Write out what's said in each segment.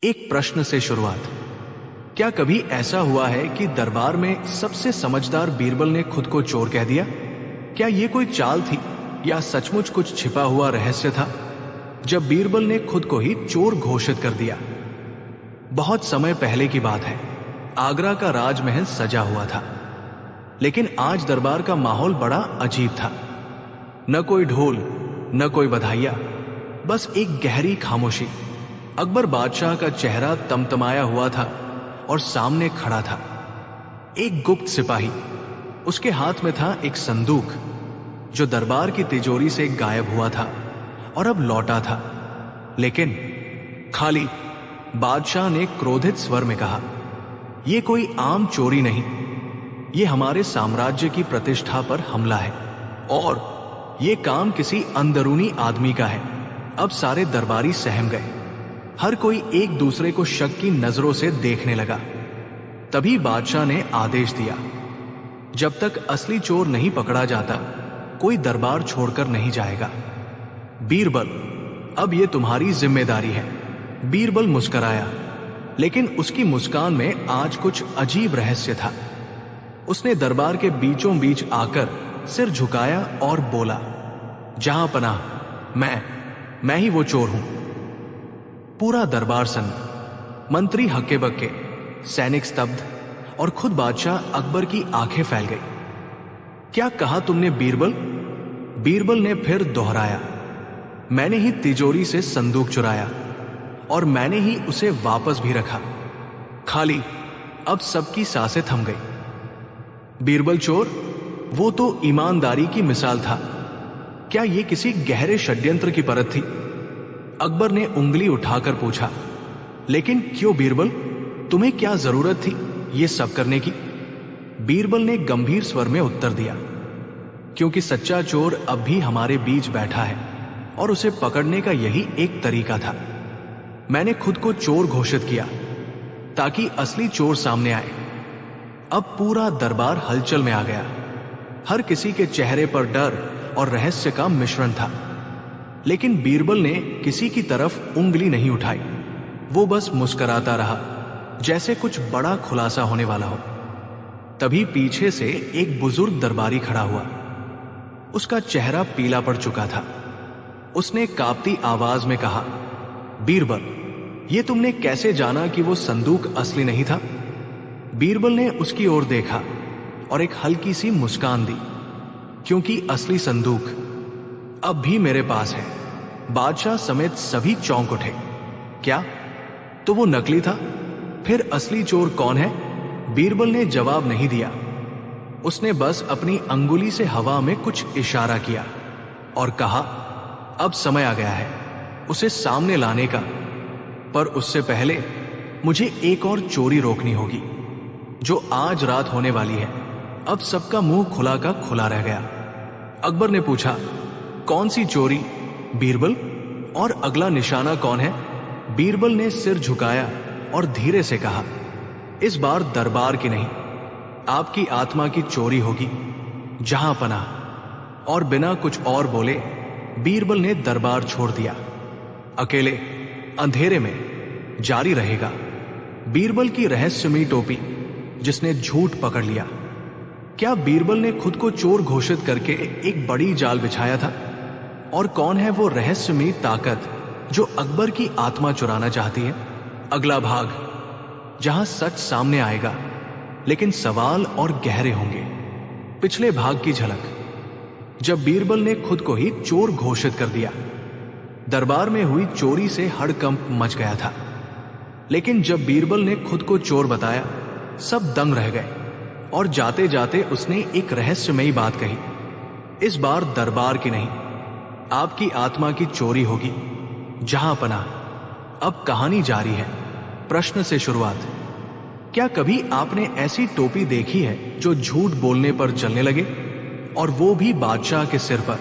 एक प्रश्न से शुरुआत। क्या कभी ऐसा हुआ है कि दरबार में सबसे समझदार बीरबल ने खुद को चोर कह दिया? क्या यह कोई चाल थी या सचमुच कुछ छिपा हुआ रहस्य था? जब बीरबल ने खुद को ही चोर घोषित कर दिया। बहुत समय पहले की बात है। आगरा का राजमहल सजा हुआ था, लेकिन आज दरबार का माहौल बड़ा अजीब था। न कोई ढोल, न कोई बधाइया, बस एक गहरी खामोशी। अकबर बादशाह का चेहरा तमतमाया हुआ था और सामने खड़ा था एक गुप्त सिपाही। उसके हाथ में था एक संदूक जो दरबार की तिजोरी से गायब हुआ था और अब लौटा था, लेकिन खाली। बादशाह ने क्रोधित स्वर में कहा, यह कोई आम चोरी नहीं, यह हमारे साम्राज्य की प्रतिष्ठा पर हमला है और यह काम किसी अंदरूनी आदमी का है। अब सारे दरबारी सहम गए। हर कोई एक दूसरे को शक की नजरों से देखने लगा। तभी बादशाह ने आदेश दिया, जब तक असली चोर नहीं पकड़ा जाता कोई दरबार छोड़कर नहीं जाएगा। बीरबल, अब यह तुम्हारी जिम्मेदारी है। बीरबल मुस्कुराया, लेकिन उसकी मुस्कान में आज कुछ अजीब रहस्य था। उसने दरबार के बीचों बीच आकर सिर झुकाया और बोला, जहां पनाह, मैं ही वो चोर हूं। पूरा दरबार सन्न, मंत्री हक्के बक्के, सैनिक स्तब्ध और खुद बादशाह अकबर की आंखें फैल गई। क्या कहा तुमने बीरबल? बीरबल ने फिर दोहराया, मैंने ही तिजोरी से संदूक चुराया और मैंने ही उसे वापस भी रखा। खाली। अब सबकी सांसें थम गई। बीरबल चोर, वो तो ईमानदारी की मिसाल था। क्या यह किसी गहरे षड्यंत्र की परत थी? अकबर ने उंगली उठाकर पूछा, लेकिन क्यों बीरबल? तुम्हें क्या जरूरत थी ये सब करने की? बीरबल ने गंभीर स्वर में उत्तर दिया, क्योंकि सच्चा चोर अब भी हमारे बीच बैठा है और उसे पकड़ने का यही एक तरीका था। मैंने खुद को चोर घोषित किया ताकि असली चोर सामने आए। अब पूरा दरबार हलचल में आ गया। हर किसी के चेहरे पर डर और रहस्य का मिश्रण था, लेकिन बीरबल ने किसी की तरफ उंगली नहीं उठाई। वो बस मुस्कुराता रहा, जैसे कुछ बड़ा खुलासा होने वाला हो। तभी पीछे से एक बुजुर्ग दरबारी खड़ा हुआ। उसका चेहरा पीला पड़ चुका था। उसने कांपती आवाज में कहा, बीरबल, ये तुमने कैसे जाना कि वो संदूक असली नहीं था? बीरबल ने उसकी ओर देखा और एक हल्की सी मुस्कान दी, क्योंकि असली संदूक अब भी मेरे पास है। बादशाह समेत सभी चौंक उठे। क्या? तो वो नकली था? फिर असली चोर कौन है? बीरबल ने जवाब नहीं दिया। उसने बस अपनी अंगुली से हवा में कुछ इशारा किया और कहा, अब समय आ गया है उसे सामने लाने का। पर उससे पहले मुझे एक और चोरी रोकनी होगी, जो आज रात होने वाली है। अब सबका मुंह खुला का खुला रह गया। अकबर ने पूछा, कौन सी चोरी बीरबल? और अगला निशाना कौन है? बीरबल ने सिर झुकाया और धीरे से कहा, इस बार दरबार की नहीं, आपकी आत्मा की चोरी होगी, जहां पनाह। और बिना कुछ और बोले बीरबल ने दरबार छोड़ दिया। अकेले अंधेरे में जारी रहेगा। बीरबल की रहस्यमयी टोपी जिसने झूठ पकड़ लिया। क्या बीरबल ने खुद को चोर घोषित करके एक बड़ी जाल बिछाया था? और कौन है वो रहस्यमयी ताकत जो अकबर की आत्मा चुराना चाहती है? अगला भाग, जहां सच सामने आएगा, लेकिन सवाल और गहरे होंगे। पिछले भाग की झलक, जब बीरबल ने खुद को ही चोर घोषित कर दिया। दरबार में हुई चोरी से हड़कंप मच गया था, लेकिन जब बीरबल ने खुद को चोर बताया, सब दंग रह गए। और जाते जाते उसने एक रहस्यमयी बात कही, इस बार दरबार की नहीं, आपकी आत्मा की चोरी होगी, जहां पनाह। अब कहानी जारी है। प्रश्न से शुरुआत। क्या कभी आपने ऐसी टोपी देखी है जो झूठ बोलने पर चलने लगे, और वो भी बादशाह के सिर पर?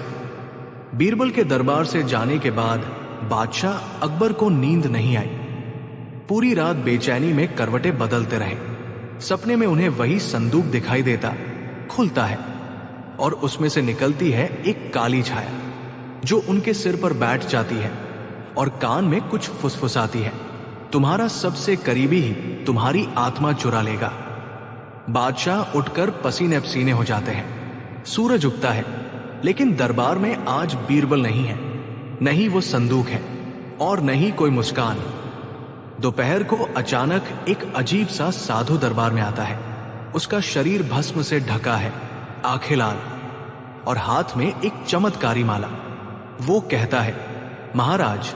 बीरबल के दरबार से जाने के बाद बादशाह अकबर को नींद नहीं आई। पूरी रात बेचैनी में करवटें बदलते रहे। सपने में उन्हें वही संदूक दिखाई देता, खुलता है और उसमें से निकलती है एक काली छाया जो उनके सिर पर बैठ जाती है और कान में कुछ फुसफुसाती है। तुम्हारा सबसे करीबी ही तुम्हारी आत्मा चुरा लेगा। बादशाह उठकर पसीने पसीने हो जाते हैं। सूरज उगता है, लेकिन दरबार में आज बीरबल नहीं है, नहीं वो संदूक है और नहीं कोई मुस्कान। दोपहर को अचानक एक अजीब सा साधु दरबार में आता है। उसका शरीर भस्म से ढका है, आंखें लाल और हाथ में एक चमत्कारी माला। वो कहता है, महाराज,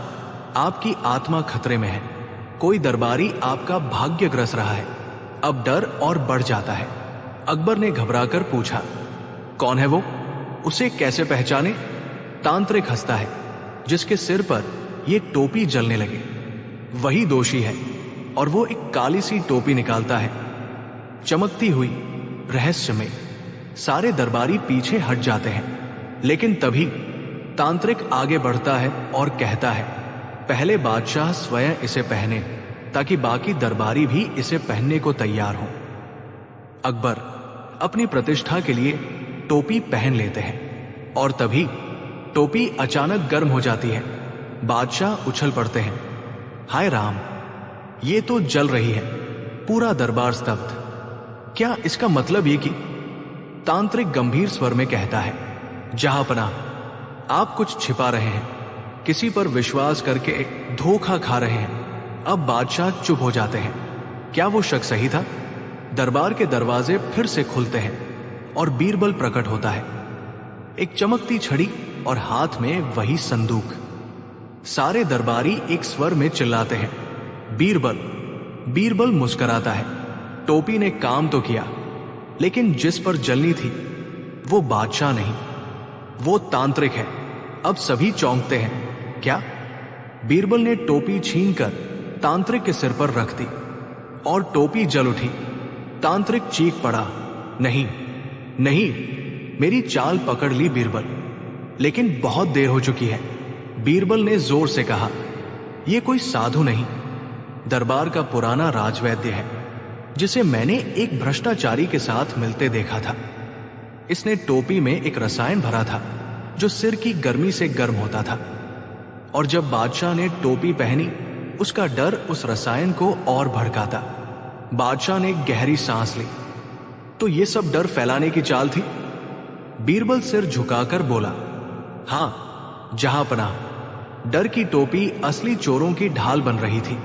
आपकी आत्मा खतरे में है। कोई दरबारी आपका भाग्य ग्रस रहा है। अब डर और बढ़ जाता है। अकबर ने घबराकर पूछा, कौन है वो? उसे कैसे पहचाने? तांत्रिक हंसता है, जिसके सिर पर यह टोपी जलने लगे। वही दोषी है। और वो एक काली सी टोपी निकालता है, चमकती हुई, रहस्यमय। सारे दरबारी पीछे हट जाते हैं, लेकिन तभी तांत्रिक आगे बढ़ता है और कहता है, पहले बादशाह स्वयं इसे पहने, ताकि बाकी दरबारी भी इसे पहनने को तैयार हों। अकबर अपनी प्रतिष्ठा के लिए टोपी पहन लेते हैं और तभी टोपी अचानक गर्म हो जाती है। बादशाह उछल पड़ते हैं। हाय राम, ये तो जल रही है। पूरा दरबार स्तब्ध। क्या इसका मतलब ये कि? तांत्रिक गंभीर स्वर में कहता है, जहांपनाह, आप कुछ छिपा रहे हैं, किसी पर विश्वास करके धोखा खा रहे हैं। अब बादशाह चुप हो जाते हैं। क्या वो शक सही था? दरबार के दरवाजे फिर से खुलते हैं और बीरबल प्रकट होता है, एक चमकती छड़ी और हाथ में वही संदूक। सारे दरबारी एक स्वर में चिल्लाते हैं, बीरबल। बीरबल मुस्कुराता है। टोपी ने काम तो किया, लेकिन जिस पर जलनी थी वो बादशाह नहीं, वो तांत्रिक है। अब सभी चौंकते हैं। क्या? बीरबल ने टोपी छीनकर तांत्रिक के सिर पर रख दी और टोपी जल उठी। तांत्रिक चीख पड़ा, नहीं नहीं, मेरी चाल पकड़ ली बीरबल, लेकिन बहुत देर हो चुकी है। बीरबल ने जोर से कहा, यह कोई साधु नहीं, दरबार का पुराना राजवैद्य है, जिसे मैंने एक भ्रष्टाचारी के साथ मिलते देखा था। इसने टोपी में एक रसायन भरा था जो सिर की गर्मी से गर्म होता था, और जब बादशाह ने टोपी पहनी, उसका डर उस रसायन को और भड़काता। बादशाह ने गहरी सांस ली। तो ये सब डर फैलाने की चाल थी? बीरबल सिर झुकाकर बोला, हां, जहांपनाह, डर की टोपी असली चोरों की ढाल बन रही थी।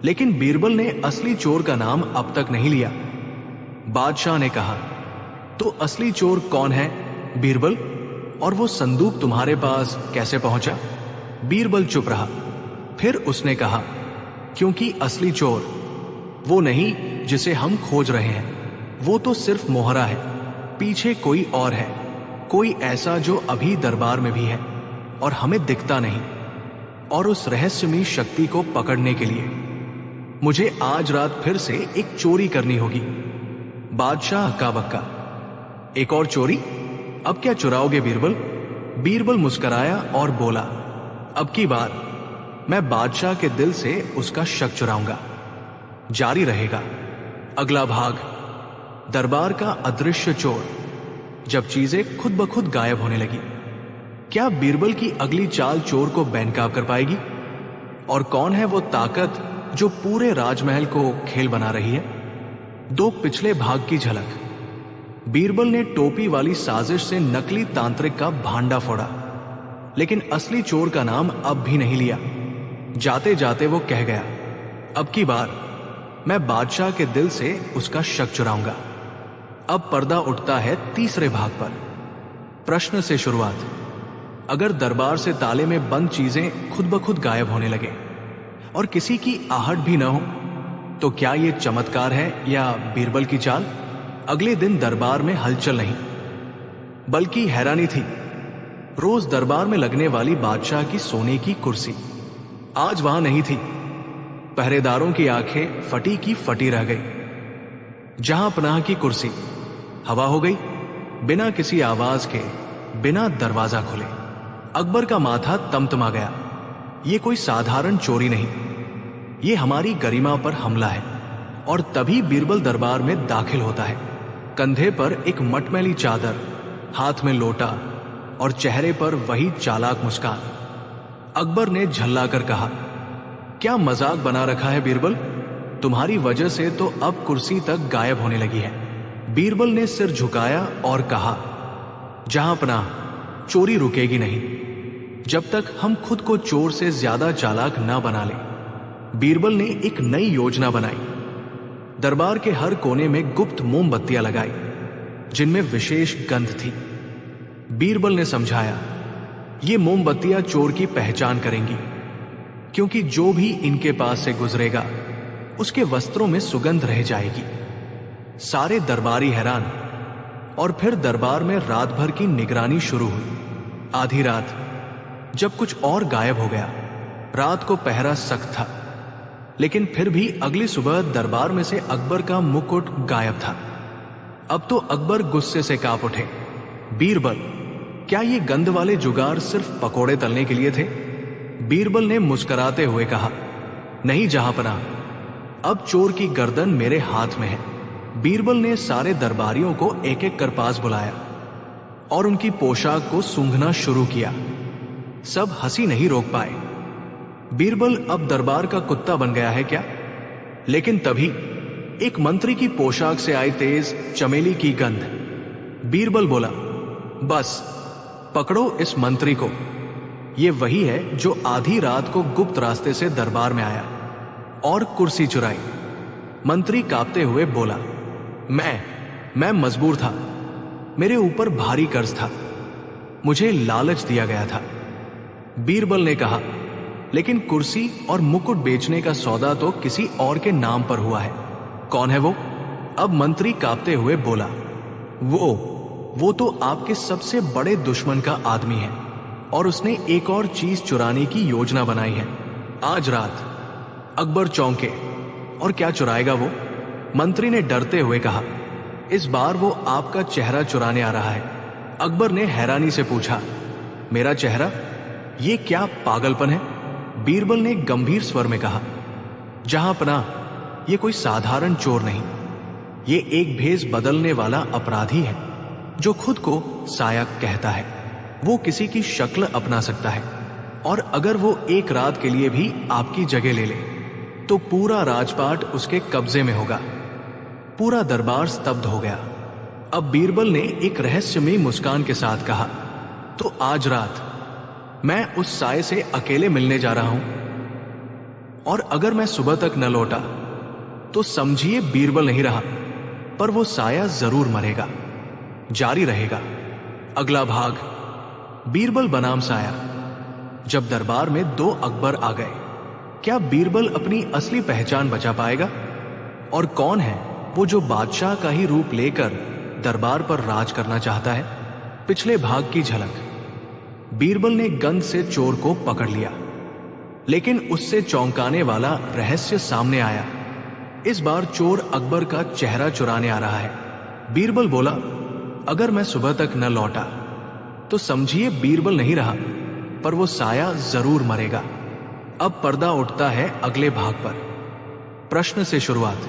लेकिन बीरबल ने असली चोर का नाम अब तक नहीं लिया। बादशाह ने कहा, तो असली चोर कौन है बीरबल? और वो संदूक तुम्हारे पास कैसे पहुंचा? बीरबल चुप रहा। फिर उसने कहा, क्योंकि असली चोर वो नहीं जिसे हम खोज रहे हैं, वो तो सिर्फ मोहरा है। पीछे कोई और है, कोई ऐसा जो अभी दरबार में भी है और हमें दिखता नहीं। और उस रहस्यमयी शक्ति को पकड़ने के लिए मुझे आज रात फिर से एक चोरी करनी होगी। बादशाह हक्का बक्का, एक और चोरी? अब क्या चुराओगे बीरबल? बीरबल मुस्कुराया और बोला, अब की बार मैं बादशाह के दिल से उसका शक चुराऊंगा। जारी रहेगा अगला भाग, दरबार का अदृश्य चोर। जब चीजें खुद ब खुद गायब होने लगी। क्या बीरबल की अगली चाल चोर को बेनकाब कर पाएगी? और कौन है वो ताकत जो पूरे राजमहल को खेल बना रही है? दो पिछले भाग की झलक। बीरबल ने टोपी वाली साजिश से नकली तांत्रिक का भांडा फोड़ा, लेकिन असली चोर का नाम अब भी नहीं लिया। जाते जाते वो कह गया, अब की बार मैं बादशाह के दिल से उसका शक चुराऊंगा। अब पर्दा उठता है तीसरे भाग पर। प्रश्न से शुरुआत। अगर दरबार से ताले में बंद चीजें खुद ब खुद गायब होने लगे और किसी की आहट भी न हो, तो क्या यह चमत्कार है या बीरबल की चाल? अगले दिन दरबार में हलचल नहीं, बल्कि हैरानी थी। रोज दरबार में लगने वाली बादशाह की सोने की कुर्सी आज वहां नहीं थी। पहरेदारों की आंखें फटी की फटी रह गई। जहांपनाह की कुर्सी हवा हो गई, बिना किसी आवाज के, बिना दरवाजा खुले। अकबर का माथा तमतमा गया। यह कोई साधारण चोरी नहीं, यह हमारी गरिमा पर हमला है। और तभी बीरबल दरबार में दाखिल होता है। कंधे पर एक मटमैली चादर, हाथ में लोटा और चेहरे पर वही चालाक मुस्कान। अकबर ने झल्लाकर कहा, क्या मजाक बना रखा है बीरबल? तुम्हारी वजह से तो अब कुर्सी तक गायब होने लगी है। बीरबल ने सिर झुकाया और कहा, जहांपनाह, चोरी रुकेगी नहीं जब तक हम खुद को चोर से ज्यादा चालाक ना बना लें। बीरबल ने एक नई योजना बनाई। दरबार के हर कोने में गुप्त मोमबत्तियां लगाई जिनमें विशेष गंध थी। बीरबल ने समझाया, ये मोमबत्तियां चोर की पहचान करेंगी, क्योंकि जो भी इनके पास से गुजरेगा उसके वस्त्रों में सुगंध रह जाएगी। सारे दरबारी हैरान। और फिर दरबार में रात भर की निगरानी शुरू हुई। आधी रात जब कुछ और गायब हो गया। रात को पहरा सख्त था, लेकिन फिर भी अगली सुबह दरबार में से अकबर का मुकुट गायब था। अब तो अकबर गुस्से से कांप उठे। बीरबल, क्या ये गंध वाले जुगाड़ सिर्फ पकोड़े तलने के लिए थे? बीरबल ने मुस्कुराते हुए कहा, नहीं जहांपनाह, अब चोर की गर्दन मेरे हाथ में है। बीरबल ने सारे दरबारियों को एक एक कर पास बुलाया और उनकी पोशाक को सूंघना शुरू किया। सब हंसी नहीं रोक पाए। बीरबल अब दरबार का कुत्ता बन गया है क्या? लेकिन तभी एक मंत्री की पोशाक से आई तेज चमेली की गंध। बीरबल बोला, बस पकड़ो इस मंत्री को। ये वही है जो आधी रात को गुप्त रास्ते से दरबार में आया और कुर्सी चुराई। मंत्री कांपते हुए बोला, मैं मजबूर था। मेरे ऊपर भारी कर्ज था। मुझे लालच दिया गया था। बीरबल ने कहा, लेकिन कुर्सी और मुकुट बेचने का सौदा तो किसी और के नाम पर हुआ है। कौन है वो? अब मंत्री कांपते हुए बोला, वो तो आपके सबसे बड़े दुश्मन का आदमी है और उसने एक और चीज चुराने की योजना बनाई है। आज रात अकबर चौंके। और क्या चुराएगा वो? मंत्री ने डरते हुए कहा, इस बार वो आपका चेहरा चुराने आ रहा है। अकबर ने हैरानी से पूछा, मेरा चेहरा? ये क्या पागलपन है? बीरबल ने गंभीर स्वर में कहा, जहांपनाह, ये कोई साधारण चोर नहीं, ये एक भेष बदलने वाला अपराधी है जो खुद को साया कहता है। वो किसी की शक्ल अपना सकता है और अगर वो एक रात के लिए भी आपकी जगह ले ले तो पूरा राजपाट उसके कब्जे में होगा। पूरा दरबार स्तब्ध हो गया। अब बीरबल ने एक रहस्यमयी मुस्कान के साथ कहा, तो आज रात मैं उस साये से अकेले मिलने जा रहा हूं और अगर मैं सुबह तक न लौटा तो समझिए बीरबल नहीं रहा, पर वो साया जरूर मरेगा। जारी रहेगा अगला भाग, बीरबल बनाम साया। जब दरबार में 2 अकबर आ गए, क्या बीरबल अपनी असली पहचान बचा पाएगा? और कौन है वो जो बादशाह का ही रूप लेकर दरबार पर राज करना चाहता है? पिछले भाग की झलक। बीरबल ने गंध से चोर को पकड़ लिया, लेकिन उससे चौंकाने वाला रहस्य सामने आया। इस बार चोर अकबर का चेहरा चुराने आ रहा है। बीरबल बोला, अगर मैं सुबह तक न लौटा तो समझिए बीरबल नहीं रहा, पर वो साया जरूर मरेगा। अब पर्दा उठता है अगले भाग पर। प्रश्न से शुरुआत।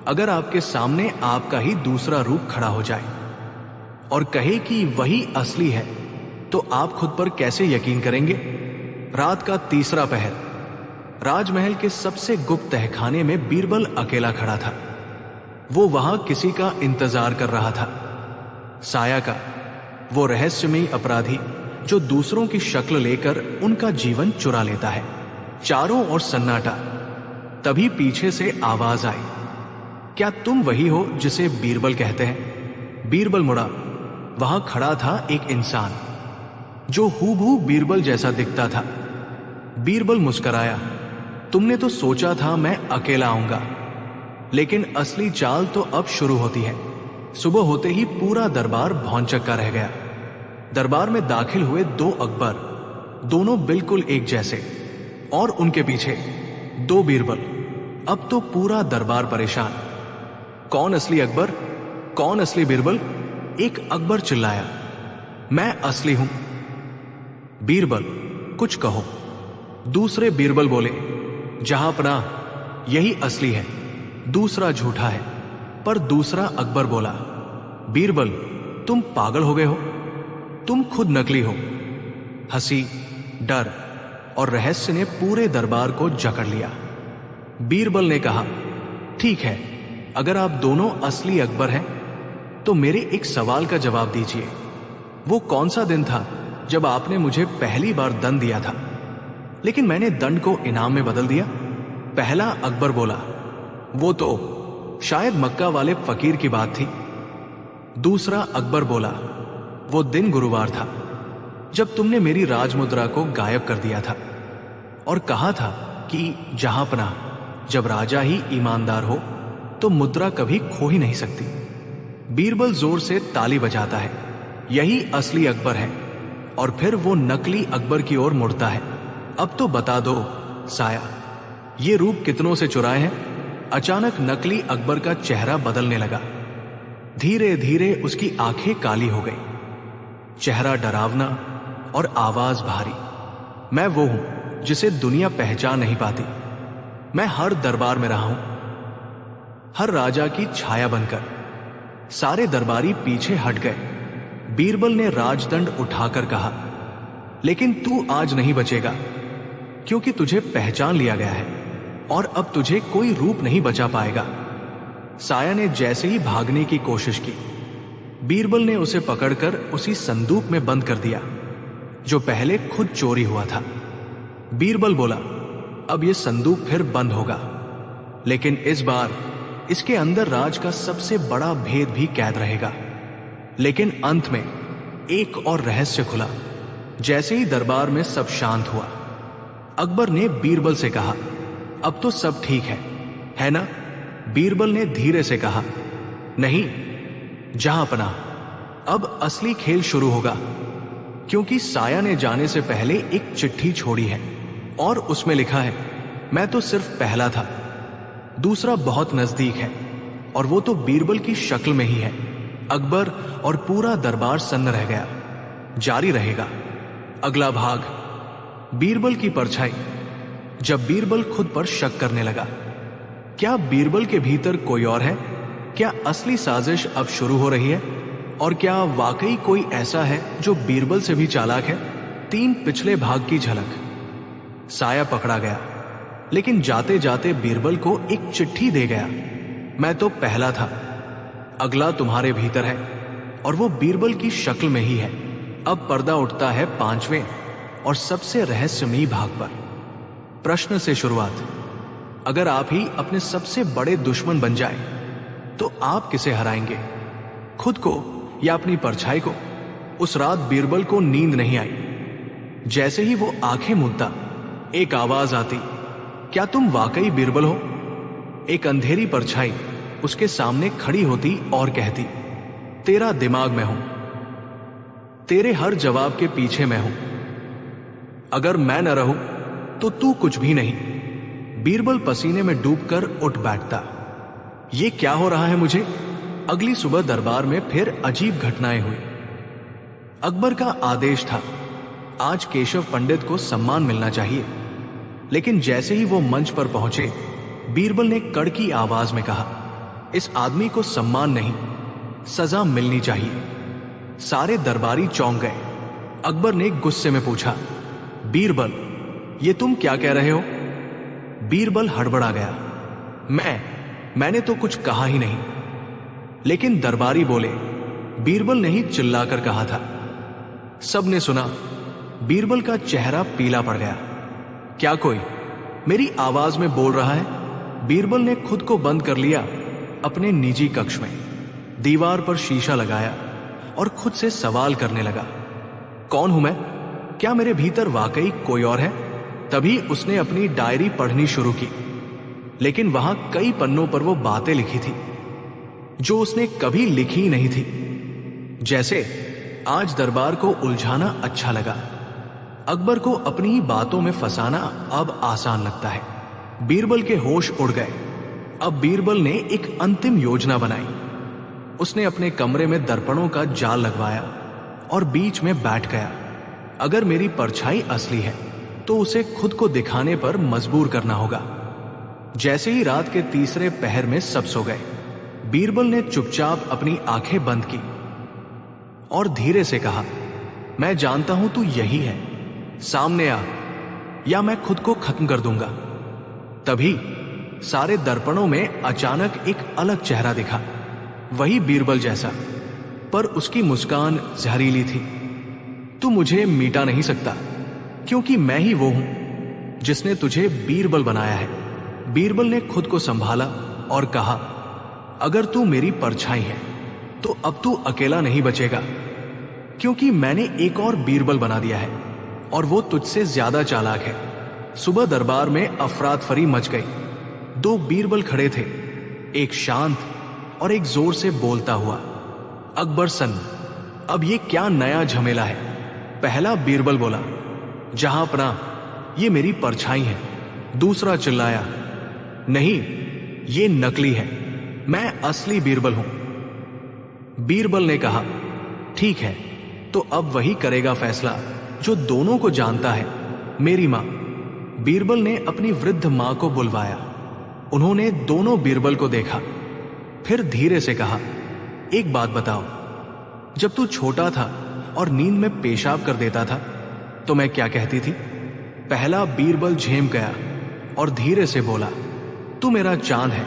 अगर आपके सामने आपका ही दूसरा रूप खड़ा हो जाए और कहे कि वही असली है, तो आप खुद पर कैसे यकीन करेंगे? रात का तीसरा पहर। राजमहल के सबसे गुप्त तहखाने में बीरबल अकेला खड़ा था। वो वहां किसी का इंतजार कर रहा था। साया का, वो रहस्यमयी अपराधी जो दूसरों की शक्ल लेकर उनका जीवन चुरा लेता है। चारों ओर सन्नाटा। तभी पीछे से आवाज आई, क्या तुम वही हो जिसे बीरबल कहते हैं? बीरबल मुड़ा। वहां खड़ा था एक इंसान जो हूबहू बीरबल जैसा दिखता था। बीरबल मुस्कुराया, तुमने तो सोचा था मैं अकेला आऊंगा, लेकिन असली चाल तो अब शुरू होती है। सुबह होते ही पूरा दरबार भौंचक्का रह गया। दरबार में दाखिल हुए 2 अकबर, दोनों बिल्कुल एक जैसे, और उनके पीछे 2 बीरबल। अब तो पूरा दरबार परेशान। कौन असली अकबर, कौन असली बीरबल? एक अकबर चिल्लाया, मैं असली हूं। बीरबल, कुछ कहो। दूसरे बीरबल बोले, जहांपनाह, यही असली है, दूसरा झूठा है। पर दूसरा अकबर बोला, बीरबल, तुम पागल हो गए हो, तुम खुद नकली हो। हंसी, डर, और रहस्य ने पूरे दरबार को जकड़ लिया। बीरबल ने कहा, ठीक है, अगर आप दोनों असली अकबर हैं तो मेरे एक सवाल का जवाब दीजिए। वो कौन सा दिन था जब आपने मुझे पहली बार दंड दिया था, लेकिन मैंने दंड को इनाम में बदल दिया? पहला अकबर बोला, वो तो शायद मक्का वाले फकीर की बात थी। दूसरा अकबर बोला, वो दिन गुरुवार था जब तुमने मेरी राजमुद्रा को गायब कर दिया था और कहा था कि जहांपनाह, जब राजा ही ईमानदार हो तो मुद्रा कभी खो ही नहीं सकती। बीरबल जोर से ताली बजाता है, यही असली अकबर है। और फिर वो नकली अकबर की ओर मुड़ता है। अब तो बता दो साया, ये रूप कितनों से चुराए हैं? अचानक नकली अकबर का चेहरा बदलने लगा। धीरे धीरे उसकी आंखें काली हो गई, चेहरा डरावना और आवाज भारी। मैं वो हूं जिसे दुनिया पहचान नहीं पाती। मैं हर दरबार में रहा हूं, हर राजा की छाया बनकर। सारे दरबारी पीछे हट गए। बीरबल ने राजदंड उठाकर कहा, लेकिन तू आज नहीं बचेगा, क्योंकि तुझे पहचान लिया गया है और अब तुझे कोई रूप नहीं बचा पाएगा। साया ने जैसे ही भागने की कोशिश की, बीरबल ने उसे पकड़कर उसी संदूक में बंद कर दिया जो पहले खुद चोरी हुआ था। बीरबल बोला, अब यह संदूक फिर बंद होगा, लेकिन इस बार इसके अंदर राज का सबसे बड़ा भेद भी कैद रहेगा। लेकिन अंत में एक और रहस्य खुला। जैसे ही दरबार में सब शांत हुआ, अकबर ने बीरबल से कहा, अब तो सब ठीक है ना? बीरबल ने धीरे से कहा, नहीं जहांपनाह, अब असली खेल शुरू होगा, क्योंकि साया ने जाने से पहले एक चिट्ठी छोड़ी है और उसमें लिखा है, मैं तो सिर्फ पहला था, दूसरा बहुत नजदीक है और वो तो बीरबल की शक्ल में ही है। अकबर और पूरा दरबार सन्न रह गया। जारी रहेगा अगला भाग, बीरबल की परछाई। जब बीरबल खुद पर शक करने लगा, क्या बीरबल के भीतर कोई और है? क्या असली साजिश अब शुरू हो रही है? और क्या वाकई कोई ऐसा है जो बीरबल से भी चालाक है? 3 पिछले भाग की झलक। साया पकड़ा गया, लेकिन जाते जाते बीरबल को एक चिट्ठी दे गया, मैं तो पहला था, अगला तुम्हारे भीतर है, और वो बीरबल की शक्ल में ही है। अब पर्दा उठता है 5वें और सबसे रहस्यमयी भाग पर। प्रश्न से शुरुआत। अगर आप ही अपने सबसे बड़े दुश्मन बन जाए तो आप किसे हराएंगे, खुद को या अपनी परछाई को? उस रात बीरबल को नींद नहीं आई। जैसे ही वो आंखें मूंदता, एक आवाज आती, क्या तुम वाकई बीरबल हो? एक अंधेरी परछाई उसके सामने खड़ी होती और कहती, तेरा दिमाग मैं हूं, तेरे हर जवाब के पीछे मैं हूं, अगर मैं न रहूं तो तू कुछ भी नहीं। बीरबल पसीने में डूबकर उठ बैठता। ये क्या हो रहा है मुझे? अगली सुबह दरबार में फिर अजीब घटनाएं हुई। अकबर का आदेश था, आज केशव पंडित को सम्मान मिलना चाहिए, लेकिन जैसे ही वो मंच पर पहुंचे, बीरबल ने कड़की आवाज में कहा, इस आदमी को सम्मान नहीं, सजा मिलनी चाहिए। सारे दरबारी चौंक गए। अकबर ने गुस्से में पूछा, बीरबल, ये तुम क्या कह रहे हो? बीरबल हड़बड़ा गया, मैंने तो कुछ कहा ही नहीं। लेकिन दरबारी बोले, बीरबल ने ही चिल्लाकर कहा था। सबने सुना। बीरबल का चेहरा पीला पड़ गया। क्या कोई मेरी आवाज में बोल रहा है? बीरबल ने खुद को बंद कर लिया अपने निजी कक्ष में, दीवार पर शीशा लगाया और खुद से सवाल करने लगा, कौन हूं मैं? क्या मेरे भीतर वाकई कोई और है? तभी उसने अपनी डायरी पढ़नी शुरू की, लेकिन वहां कई पन्नों पर वो बातें लिखी थी जो उसने कभी लिखी ही नहीं थी। जैसे आज दरबार को उलझाना अच्छा लगा, अकबर को अपनी ही बातों में फंसाना अब आसान लगता है। बीरबल के होश उड़ गए। अब बीरबल ने एक अंतिम योजना बनाई। उसने अपने कमरे में दर्पणों का जाल लगवाया और बीच में बैठ गया। अगर मेरी परछाई असली है तो उसे खुद को दिखाने पर मजबूर करना होगा। जैसे ही रात के तीसरे पहर में सब सो गए, बीरबल ने चुपचाप अपनी आंखें बंद की और धीरे से कहा, मैं जानता हूं तू यही है, सामने आ। या मैं खुद को खत्म कर दूंगा। तभी सारे दर्पणों में अचानक एक अलग चेहरा दिखा, वही बीरबल जैसा, पर उसकी मुस्कान जहरीली थी। तू मुझे मिटा नहीं सकता, क्योंकि मैं ही वो हूं जिसने तुझे बीरबल बनाया है। बीरबल ने खुद को संभाला और कहा, अगर तू मेरी परछाई है तो अब तू अकेला नहीं बचेगा, क्योंकि मैंने एक और बीरबल बना दिया है और वो तुझसे ज्यादा चालाक है। सुबह दरबार में अफरातफरी मच गई। दो बीरबल खड़े थे, एक शांत और एक जोर से बोलता हुआ। अकबर सन, अब ये क्या नया झमेला है? पहला बीरबल बोला, जहां अपना, ये मेरी परछाई है। दूसरा चिल्लाया, नहीं, ये नकली है, मैं असली बीरबल हूं। बीरबल ने कहा, ठीक है, तो अब वही करेगा फैसला जो दोनों को जानता है, मेरी मां। बीरबल ने अपनी वृद्ध मां को बुलवाया। उन्होंने दोनों बीरबल को देखा, फिर धीरे से कहा, एक बात बताओ, जब तू छोटा था और नींद में पेशाब कर देता था तो मैं क्या कहती थी? पहला बीरबल झेम गया और धीरे से बोला, तू मेरा चांद है,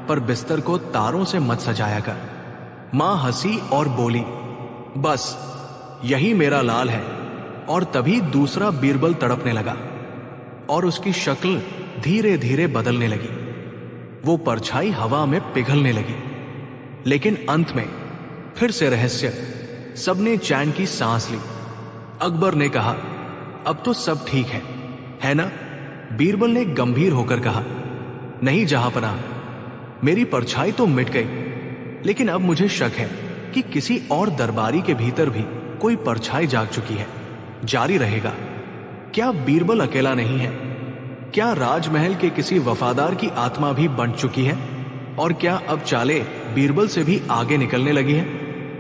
पर बिस्तर को तारों से मत सजाया कर। मां हंसी और बोली, बस यही मेरा लाल है। और तभी दूसरा बीरबल तड़पने लगा और उसकी शक्ल धीरे धीरे बदलने लगी। वो परछाई हवा में पिघलने लगी। लेकिन अंत में फिर से रहस्य। सबने चैन की सांस ली। अकबर ने कहा, अब तो सब ठीक है ना? बीरबल ने गंभीर होकर कहा, नहीं जहांपनाह, मेरी परछाई तो मिट गई, लेकिन अब मुझे शक है कि किसी और दरबारी के भीतर भी कोई परछाई जाग चुकी है। जारी रहेगा। क्या बीरबल अकेला नहीं है? क्या राजमहल के किसी वफादार की आत्मा भी बन चुकी है? और क्या अब चाले बीरबल से भी आगे निकलने लगी है?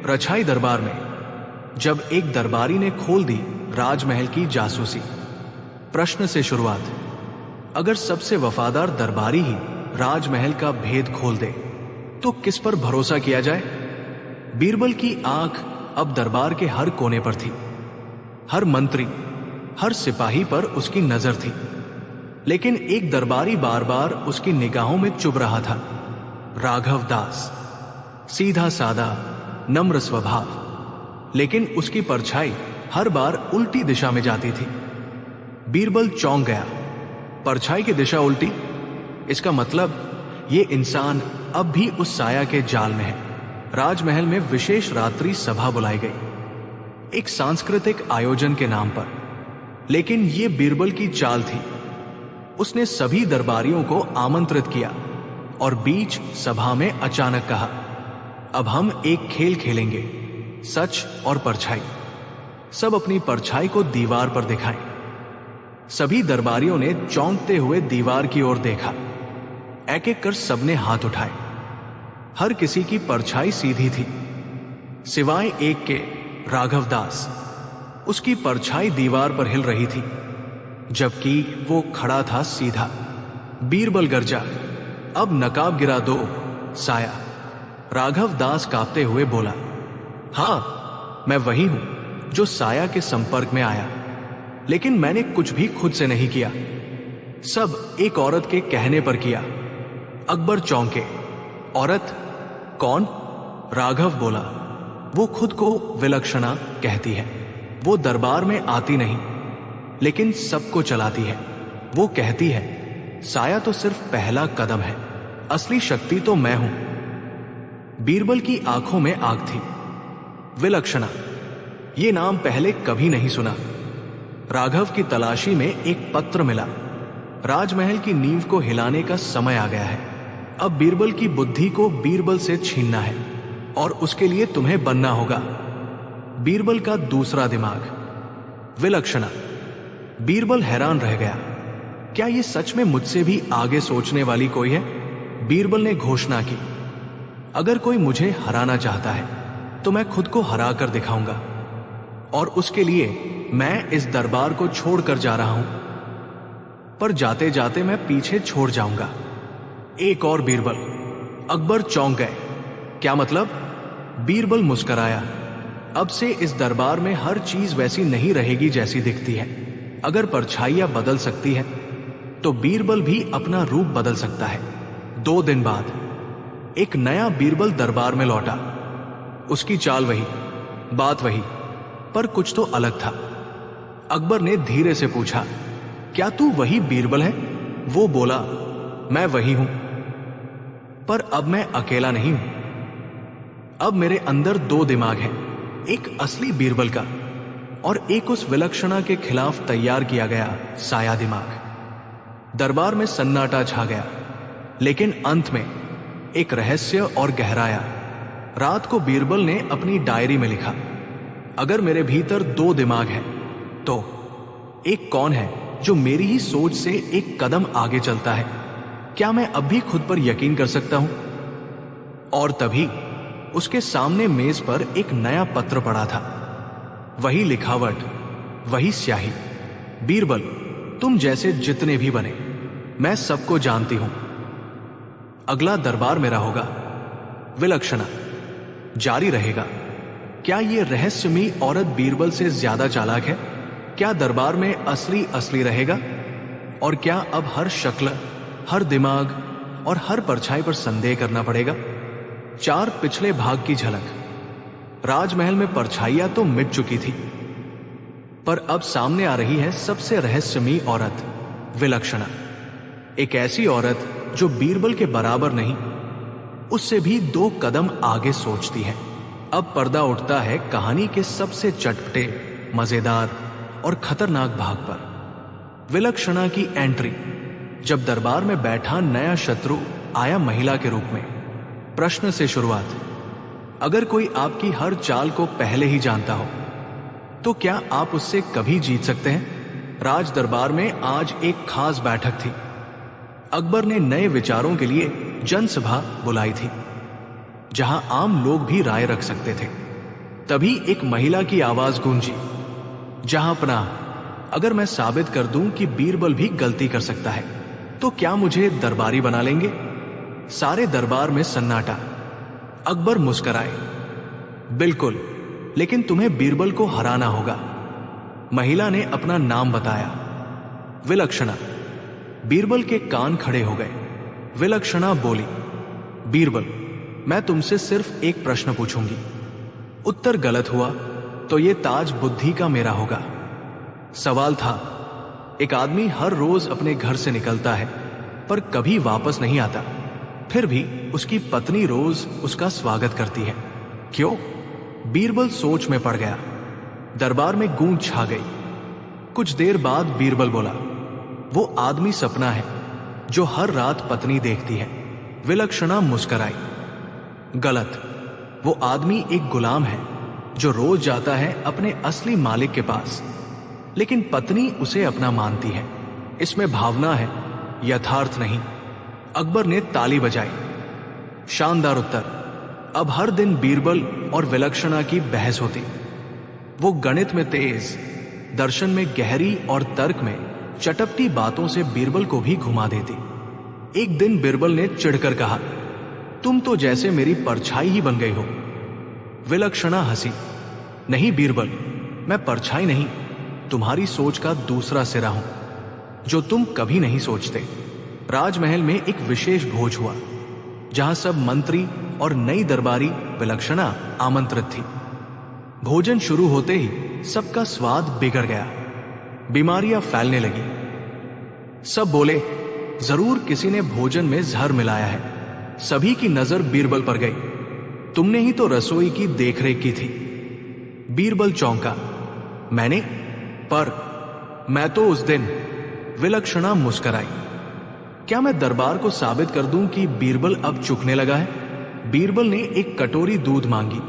रछाई दरबार में जब एक दरबारी ने खोल दी राजमहल की जासूसी। प्रश्न से शुरुआत। अगर सबसे वफादार दरबारी ही राजमहल का भेद खोल दे तो किस पर भरोसा किया जाए? बीरबल की आंख अब दरबार के हर कोने पर थी। हर मंत्री, हर सिपाही पर उसकी नजर थी। लेकिन एक दरबारी बार बार उसकी निगाहों में चुभ रहा था। राघव दास, सीधा सादा, नम्र स्वभाव, लेकिन उसकी परछाई हर बार उल्टी दिशा में जाती थी। बीरबल चौंक गया। परछाई की दिशा उल्टी? इसका मतलब ये इंसान अब भी उस साया के जाल में है। राजमहल में विशेष रात्रि सभा बुलाई गई, एक सांस्कृतिक आयोजन के नाम पर। लेकिन ये बीरबल की चाल थी। उसने सभी दरबारियों को आमंत्रित किया और बीच सभा में अचानक कहा, अब हम एक खेल खेलेंगे, सच और परछाई। सब अपनी परछाई को दीवार पर दिखाएं। सभी दरबारियों ने चौंकते हुए दीवार की ओर देखा। एक एक कर सबने हाथ उठाए। हर किसी की परछाई सीधी थी, सिवाय एक के, राघव दास। उसकी परछाई दीवार पर हिल रही थी, जबकि वो खड़ा था सीधा। बीरबल गरजा, अब नकाब गिरा दो, साया। राघव दास कांपते हुए बोला, हां, मैं वही हूं जो साया के संपर्क में आया, लेकिन मैंने कुछ भी खुद से नहीं किया। सब एक औरत के कहने पर किया। अकबर चौंके। औरत? कौन? राघव बोला, वो खुद को विलक्षणा कहती है। वो दरबार में आती नहीं, लेकिन सबको चलाती है। वो कहती है, साया तो सिर्फ पहला कदम है, असली शक्ति तो मैं हूं। बीरबल की आंखों में आग थी। विलक्षणा, ये नाम पहले कभी नहीं सुना। राघव की तलाशी में एक पत्र मिला। राजमहल की नींव को हिलाने का समय आ गया है। अब बीरबल की बुद्धि को बीरबल से छीनना है और उसके लिए तुम्हें बनना होगा। बीरबल का दूसरा दिमाग। विलक्षणा। बीरबल हैरान रह गया। क्या ये सच में मुझसे भी आगे सोचने वाली कोई है? बीरबल ने घोषणा की, अगर कोई मुझे हराना चाहता है तो मैं खुद को हरा कर दिखाऊंगा, और उसके लिए मैं इस दरबार को छोड़कर जा रहा हूं, पर जाते जाते मैं पीछे छोड़ जाऊंगा। एक और बीरबल। अकबर चौंक गए। क्या मतलब? बीरबल मुस्कराया, अब से इस दरबार में हर चीज वैसी नहीं रहेगी जैसी दिखती है। अगर परछाइयां बदल सकती है तो बीरबल भी अपना रूप बदल सकता है। 2 दिन बाद एक नया बीरबल दरबार में लौटा। उसकी चाल वही, बात वही, पर कुछ तो अलग था। अकबर ने धीरे से पूछा, क्या तू वही बीरबल है? वो बोला, मैं वही हूं, पर अब मैं अकेला नहीं हूं। अब मेरे अंदर 2 दिमाग हैं, एक असली बीरबल का और एक उस विलक्षणा के खिलाफ तैयार किया गया साया दिमाग। दरबार में सन्नाटा छा गया, लेकिन अंत में एक रहस्य और गहराया। रात को बीरबल ने अपनी डायरी में लिखा, अगर मेरे भीतर 2 दिमाग हैं तो एक कौन है जो मेरी ही सोच से एक कदम आगे चलता है? क्या मैं अब भी खुद पर यकीन कर सकता हूं? और तभी उसके सामने मेज पर एक नया पत्र पड़ा था। वही लिखावट, वही स्याही। बीरबल, तुम जैसे जितने भी बने, मैं सबको जानती हूं। अगला दरबार मेरा होगा। विलक्षणा जारी रहेगा। क्या यह रहस्यमयी औरत बीरबल से ज्यादा चालाक है? क्या दरबार में असली रहेगा? और क्या अब हर शक्ल, हर दिमाग और हर परछाई पर संदेह करना पड़ेगा? 4 पिछले भाग की झलक। राजमहल में परछाइयां तो मिट चुकी थी, पर अब सामने आ रही है सबसे रहस्यमयी औरत, विलक्षणा। एक ऐसी औरत जो बीरबल के बराबर नहीं, उससे भी 2 कदम आगे सोचती है। अब पर्दा उठता है कहानी के सबसे चटपटे, मजेदार और खतरनाक भाग पर। विलक्षणा की एंट्री। जब दरबार में बैठा नया शत्रु आया महिला के रूप में। प्रश्न से शुरुआत। अगर कोई आपकी हर चाल को पहले ही जानता हो तो क्या आप उससे कभी जीत सकते हैं? राज दरबार में आज एक खास बैठक थी। अकबर ने नए विचारों के लिए जनसभा बुलाई थी, जहां आम लोग भी राय रख सकते थे। तभी एक महिला की आवाज गूंजी, जहां पनाह, अगर मैं साबित कर दूं कि बीरबल भी गलती कर सकता है तो क्या मुझे दरबारी बना लेंगे? सारे दरबार में सन्नाटा। अकबर मुस्कुराए, बिल्कुल, लेकिन तुम्हें बीरबल को हराना होगा। महिला ने अपना नाम बताया, विलक्षणा। बीरबल के कान खड़े हो गए। विलक्षणा बोली, बीरबल, मैं तुमसे सिर्फ एक प्रश्न पूछूंगी। उत्तर गलत हुआ तो यह ताज बुद्धि का मेरा होगा। सवाल था, एक आदमी हर रोज अपने घर से निकलता है पर कभी वापस नहीं आता, फिर भी उसकी पत्नी रोज उसका स्वागत करती है, क्यों? बीरबल सोच में पड़ गया। दरबार में गूंज छा गई। कुछ देर बाद बीरबल बोला, वो आदमी सपना है जो हर रात पत्नी देखती है। विलक्षणा मुस्कुराई, गलत। वो आदमी एक गुलाम है जो रोज जाता है अपने असली मालिक के पास, लेकिन पत्नी उसे अपना मानती है। इसमें भावना है, यथार्थ नहीं। अकबर ने ताली बजाई। शानदार उत्तर। अब हर दिन बीरबल और विलक्षणा की बहस होती। वो गणित में तेज, दर्शन में गहरी और तर्क में चटपटी बातों से बीरबल को भी घुमा देती। एक दिन बीरबल ने चिढ़कर कहा, तुम तो जैसे मेरी परछाई ही बन गई हो। विलक्षणा हंसी, नहीं बीरबल, मैं परछाई नहीं, तुम्हारी सोच का दूसरा सिरा हूं, जो तुम कभी नहीं सोचते। राजमहल में एक विशेष भोज हुआ, जहां सब मंत्री और नई दरबारी विलक्षणा आमंत्रित थी। भोजन शुरू होते ही सबका स्वाद बिगड़ गया, बीमारियां फैलने लगी। सब बोले, जरूर किसी ने भोजन में जहर मिलाया है। सभी की नजर बीरबल पर गई। तुमने ही तो रसोई की देखरेख की थी। बीरबल चौंका, मैंने? पर मैं तो उस दिन। विलक्षणा मुस्कुराई, क्या मैं दरबार को साबित कर दूं कि बीरबल अब चुकने लगा है? बीरबल ने एक कटोरी दूध मांगी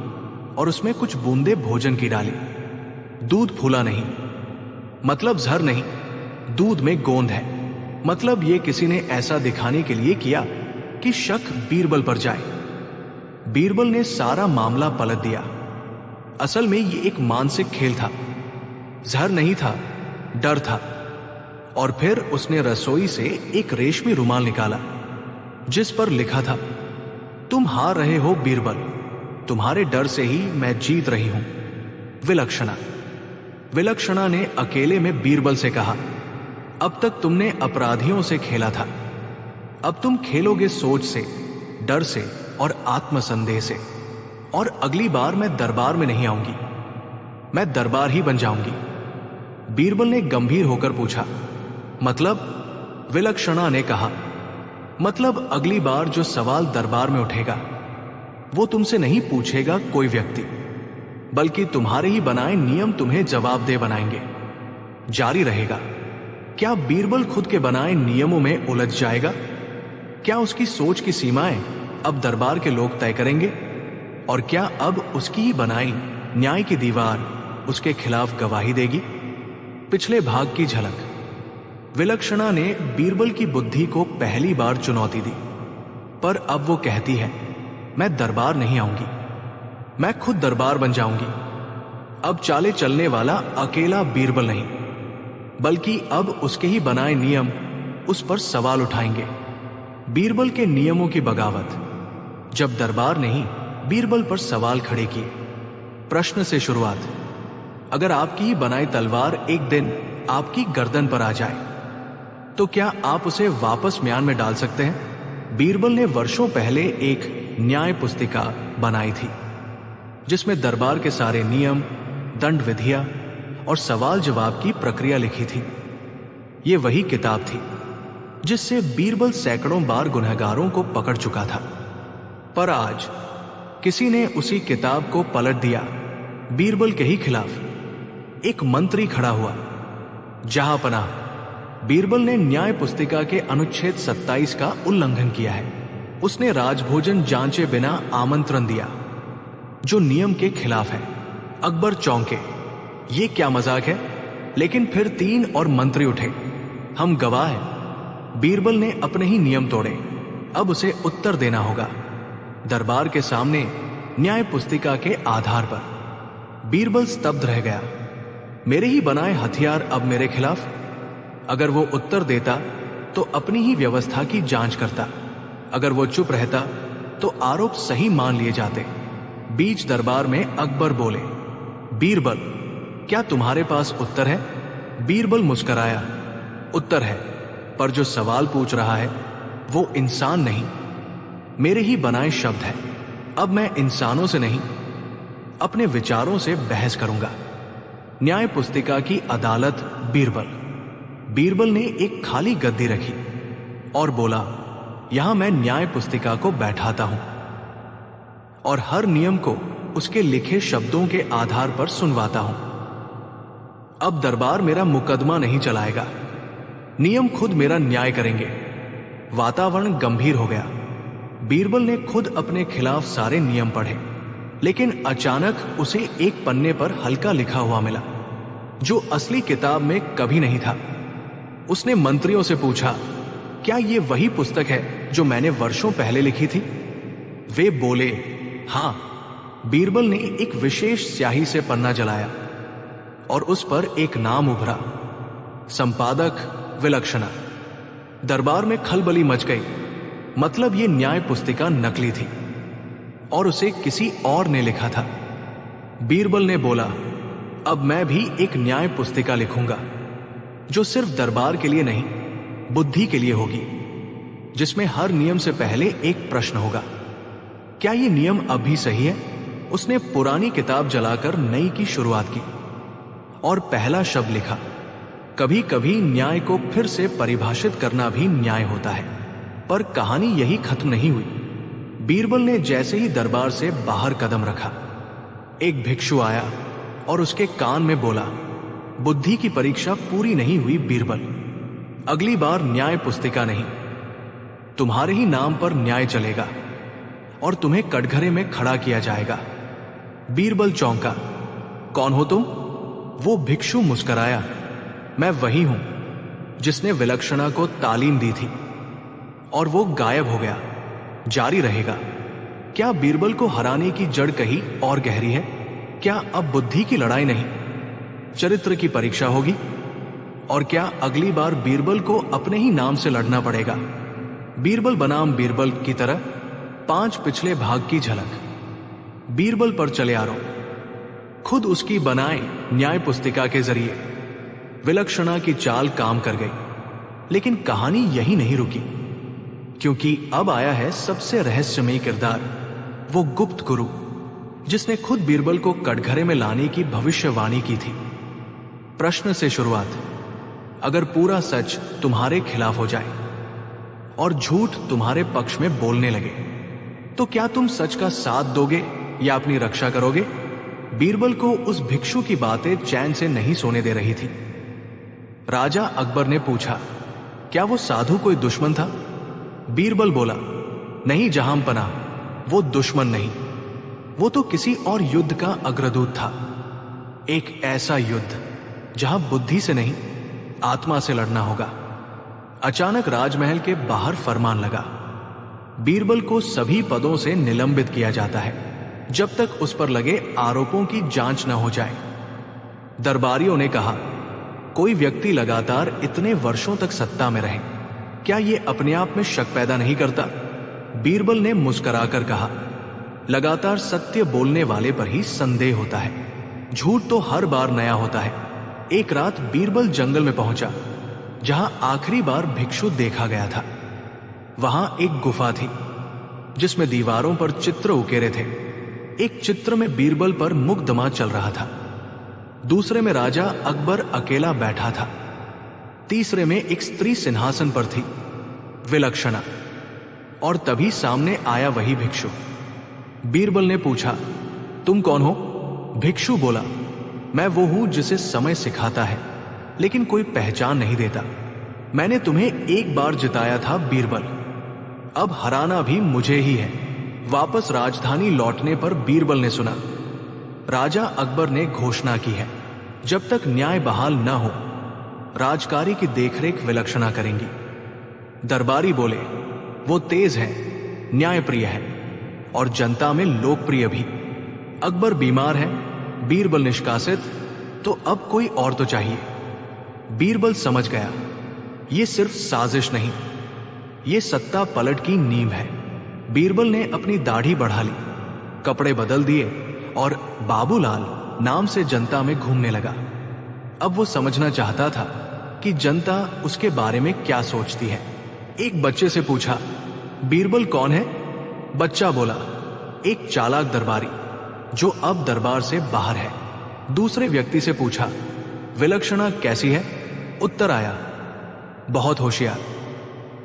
और उसमें कुछ बूंदे भोजन की डाली। दूध फूला नहीं, मतलब जहर नहीं। दूध में गोंद है, मतलब ये किसी ने ऐसा दिखाने के लिए किया कि शक बीरबल पर जाए। बीरबल ने सारा मामला पलट दिया। असल में ये एक मानसिक खेल था। जहर नहीं था, डर था। और फिर उसने रसोई से एक रेशमी रुमाल निकाला, जिस पर लिखा था, तुम हार रहे हो बीरबल, तुम्हारे डर से ही मैं जीत रही हूं। विलक्षणा, विलक्षणा ने अकेले में बीरबल से कहा, अब तक तुमने अपराधियों से खेला था, अब तुम खेलोगे सोच से, डर से और आत्मसंदेह से। और अगली बार मैं दरबार में नहीं आऊंगी, मैं दरबार ही बन जाऊंगी। बीरबल ने गंभीर होकर पूछा, मतलब? विलक्षणा ने कहा, मतलब अगली बार जो सवाल दरबार में उठेगा वो तुमसे नहीं पूछेगा कोई व्यक्ति, बल्कि तुम्हारे ही बनाए नियम तुम्हें जवाबदेह बनाएंगे। जारी रहेगा। क्या बीरबल खुद के बनाए नियमों में उलझ जाएगा? क्या उसकी सोच की सीमाएं अब दरबार के लोग तय करेंगे? और क्या अब उसकी ही बनाई न्याय की दीवार उसके खिलाफ गवाही देगी? पिछले भाग की झलक। विलक्षणा ने बीरबल की बुद्धि को पहली बार चुनौती दी, पर अब वो कहती है, मैं दरबार नहीं आऊंगी, मैं खुद दरबार बन जाऊंगी। अब चाले चलने वाला अकेला बीरबल नहीं, बल्कि अब उसके ही बनाए नियम उस पर सवाल उठाएंगे। बीरबल के नियमों की बगावत। जब दरबार नहीं बीरबल पर सवाल खड़े किए। प्रश्न से शुरुआत। अगर आपकी ही बनाई तलवार एक दिन आपकी गर्दन पर आ जाए तो क्या आप उसे वापस म्यान में डाल सकते हैं? बीरबल ने वर्षों पहले एक न्याय पुस्तिका बनाई थी, जिसमें दरबार के सारे नियम, दंड विधियां और सवाल जवाब की प्रक्रिया लिखी थी। ये वही किताब थी जिससे बीरबल सैकड़ों बार गुनहगारों को पकड़ चुका था। पर आज किसी ने उसी किताब को पलट दिया। बीरबल के ही खिलाफ एक मंत्री खड़ा हुआ। जहांपनाह, बीरबल ने न्याय पुस्तिका के अनुच्छेद 27 का उल्लंघन किया है। उसने राजभोजन जांचे बिना आमंत्रण दिया, जो नियम के खिलाफ है। अकबर चौंके, ये क्या मजाक है? लेकिन फिर 3 और मंत्री उठे। हम गवाह हैं। बीरबल ने अपने ही नियम तोड़े, अब उसे उत्तर देना होगा। दरबार के सामने न्याय पुस्तिका के आधार पर बीरबल स्तब्ध रह गया। मेरे ही बनाए हथियार अब मेरे खिलाफ? अगर वो उत्तर देता तो अपनी ही व्यवस्था की जांच करता, अगर वो चुप रहता तो आरोप सही मान लिए जाते। बीच दरबार में अकबर बोले, बीरबल, क्या तुम्हारे पास उत्तर है? बीरबल मुस्कुराया, उत्तर है, पर जो सवाल पूछ रहा है वो इंसान नहीं, मेरे ही बनाए शब्द है। अब मैं इंसानों से नहीं, अपने विचारों से बहस करूंगा। न्याय पुस्तिका की अदालत बीरबल। बीरबल ने एक खाली गद्दी रखी और बोला, यहां मैं न्याय पुस्तिका को बैठाता हूं और हर नियम को उसके लिखे शब्दों के आधार पर सुनवाता हूं। अब दरबार मेरा मुकदमा नहीं चलाएगा, नियम खुद मेरा न्याय करेंगे। वातावरण गंभीर हो गया। बीरबल ने खुद अपने खिलाफ सारे नियम पढ़े, लेकिन अचानक उसे एक पन्ने पर हल्का लिखा हुआ मिला, जो असली किताब में कभी नहीं था। उसने मंत्रियों से पूछा, क्या ये वही पुस्तक है जो मैंने वर्षों पहले लिखी थी? वे बोले, हां। बीरबल ने एक विशेष स्याही से पन्ना जलाया और उस पर एक नाम उभरा, संपादक विलक्षणा। दरबार में खलबली मच गई। मतलब ये न्याय पुस्तिका नकली थी और उसे किसी और ने लिखा था। बीरबल ने बोला, अब मैं भी एक न्याय पुस्तिका लिखूंगा, जो सिर्फ दरबार के लिए नहीं, बुद्धि के लिए होगी, जिसमें हर नियम से पहले एक प्रश्न होगा, क्या ये नियम अब भी सही है? उसने पुरानी किताब जलाकर नई की शुरुआत की और पहला शब्द लिखा। कभी कभी न्याय को फिर से परिभाषित करना भी न्याय होता है। पर कहानी यही खत्म नहीं हुई। बीरबल ने जैसे ही दरबार से बाहर कदम रखा, एक भिक्षु आया और उसके कान में बोला, बुद्धि की परीक्षा पूरी नहीं हुई बीरबल, अगली बार न्याय पुस्तिका नहीं, तुम्हारे ही नाम पर न्याय चलेगा और तुम्हें कटघरे में खड़ा किया जाएगा। बीरबल चौंका, कौन हो तुम? वो भिक्षु मुस्कुराया, मैं वही हूं जिसने विलक्षणा को तालीम दी थी। और वो गायब हो गया। जारी रहेगा। क्या बीरबल को हराने की जड़ कहीं और गहरी है? क्या अब बुद्धि की लड़ाई नहीं, चरित्र की परीक्षा होगी? और क्या अगली बार बीरबल को अपने ही नाम से लड़ना पड़ेगा, बीरबल बनाम बीरबल की तरह? 5 पिछले भाग की झलक। बीरबल पर चले आ रहा हूं। खुद उसकी बनाई न्याय पुस्तिका के जरिए विलक्षणा की चाल काम कर गई। लेकिन कहानी यही नहीं रुकी, क्योंकि अब आया है सबसे रहस्यमयी किरदार, वो गुप्त गुरु जिसने खुद बीरबल को कटघरे में लाने की भविष्यवाणी की थी। प्रश्न से शुरुआत। अगर पूरा सच तुम्हारे खिलाफ हो जाए और झूठ तुम्हारे पक्ष में बोलने लगे, तो क्या तुम सच का साथ दोगे या अपनी रक्षा करोगे? बीरबल को उस भिक्षु की बातें चैन से नहीं सोने दे रही थी। राजा अकबर ने पूछा, क्या वो साधु कोई दुश्मन था? बीरबल बोला, नहीं जहां पनाह, वो दुश्मन नहीं, वो तो किसी और युद्ध का अग्रदूत था। एक ऐसा युद्ध जहां बुद्धि से नहीं, आत्मा से लड़ना होगा। अचानक राजमहल के बाहर फरमान लगा, बीरबल को सभी पदों से निलंबित किया जाता है जब तक उस पर लगे आरोपों की जांच न हो जाए। दरबारियों ने कहा, कोई व्यक्ति लगातार इतने वर्षों तक सत्ता में रहे, क्या यह अपने आप में शक पैदा नहीं करता? बीरबल ने मुस्कुराकर कहा, लगातार सत्य बोलने वाले पर ही संदेह होता है, झूठ तो हर बार नया होता है। एक रात बीरबल जंगल में पहुंचा जहां आखिरी बार भिक्षु देखा गया था। वहां एक गुफा थी जिसमें दीवारों पर चित्र उकेरे थे। एक चित्र में बीरबल पर मुकदमा चल रहा था, दूसरे में राजा अकबर अकेला बैठा था, तीसरे में एक स्त्री सिंहासन पर थी, विलक्षणा। और तभी सामने आया वही भिक्षु। बीरबल ने पूछा, तुम कौन हो? भिक्षु बोला, मैं वो हूं जिसे समय सिखाता है लेकिन कोई पहचान नहीं देता। मैंने तुम्हें एक बार जिताया था बीरबल, अब हराना भी मुझे ही है। वापस राजधानी लौटने पर बीरबल ने सुना, राजा अकबर ने घोषणा की है, जब तक न्याय बहाल न हो राजकारी की देखरेख विलक्षणा करेंगी। दरबारी बोले, वो तेज है, न्यायप्रिय है और जनता में लोकप्रिय भी। अकबर बीमार है, बीरबल निष्कासित, तो अब कोई और तो चाहिए। बीरबल समझ गया, ये सिर्फ साजिश नहीं, ये सत्ता पलट की नींव है। बीरबल ने अपनी दाढ़ी बढ़ा ली, कपड़े बदल दिए और बाबूलाल नाम से जनता में घूमने लगा। अब वो समझना चाहता था कि जनता उसके बारे में क्या सोचती है। एक बच्चे से पूछा, बीरबल कौन है? बच्चा बोला, एक चालाक दरबारी जो अब दरबार से बाहर है। दूसरे व्यक्ति से पूछा, विलक्षणा कैसी है? उत्तर आया, बहुत होशियार।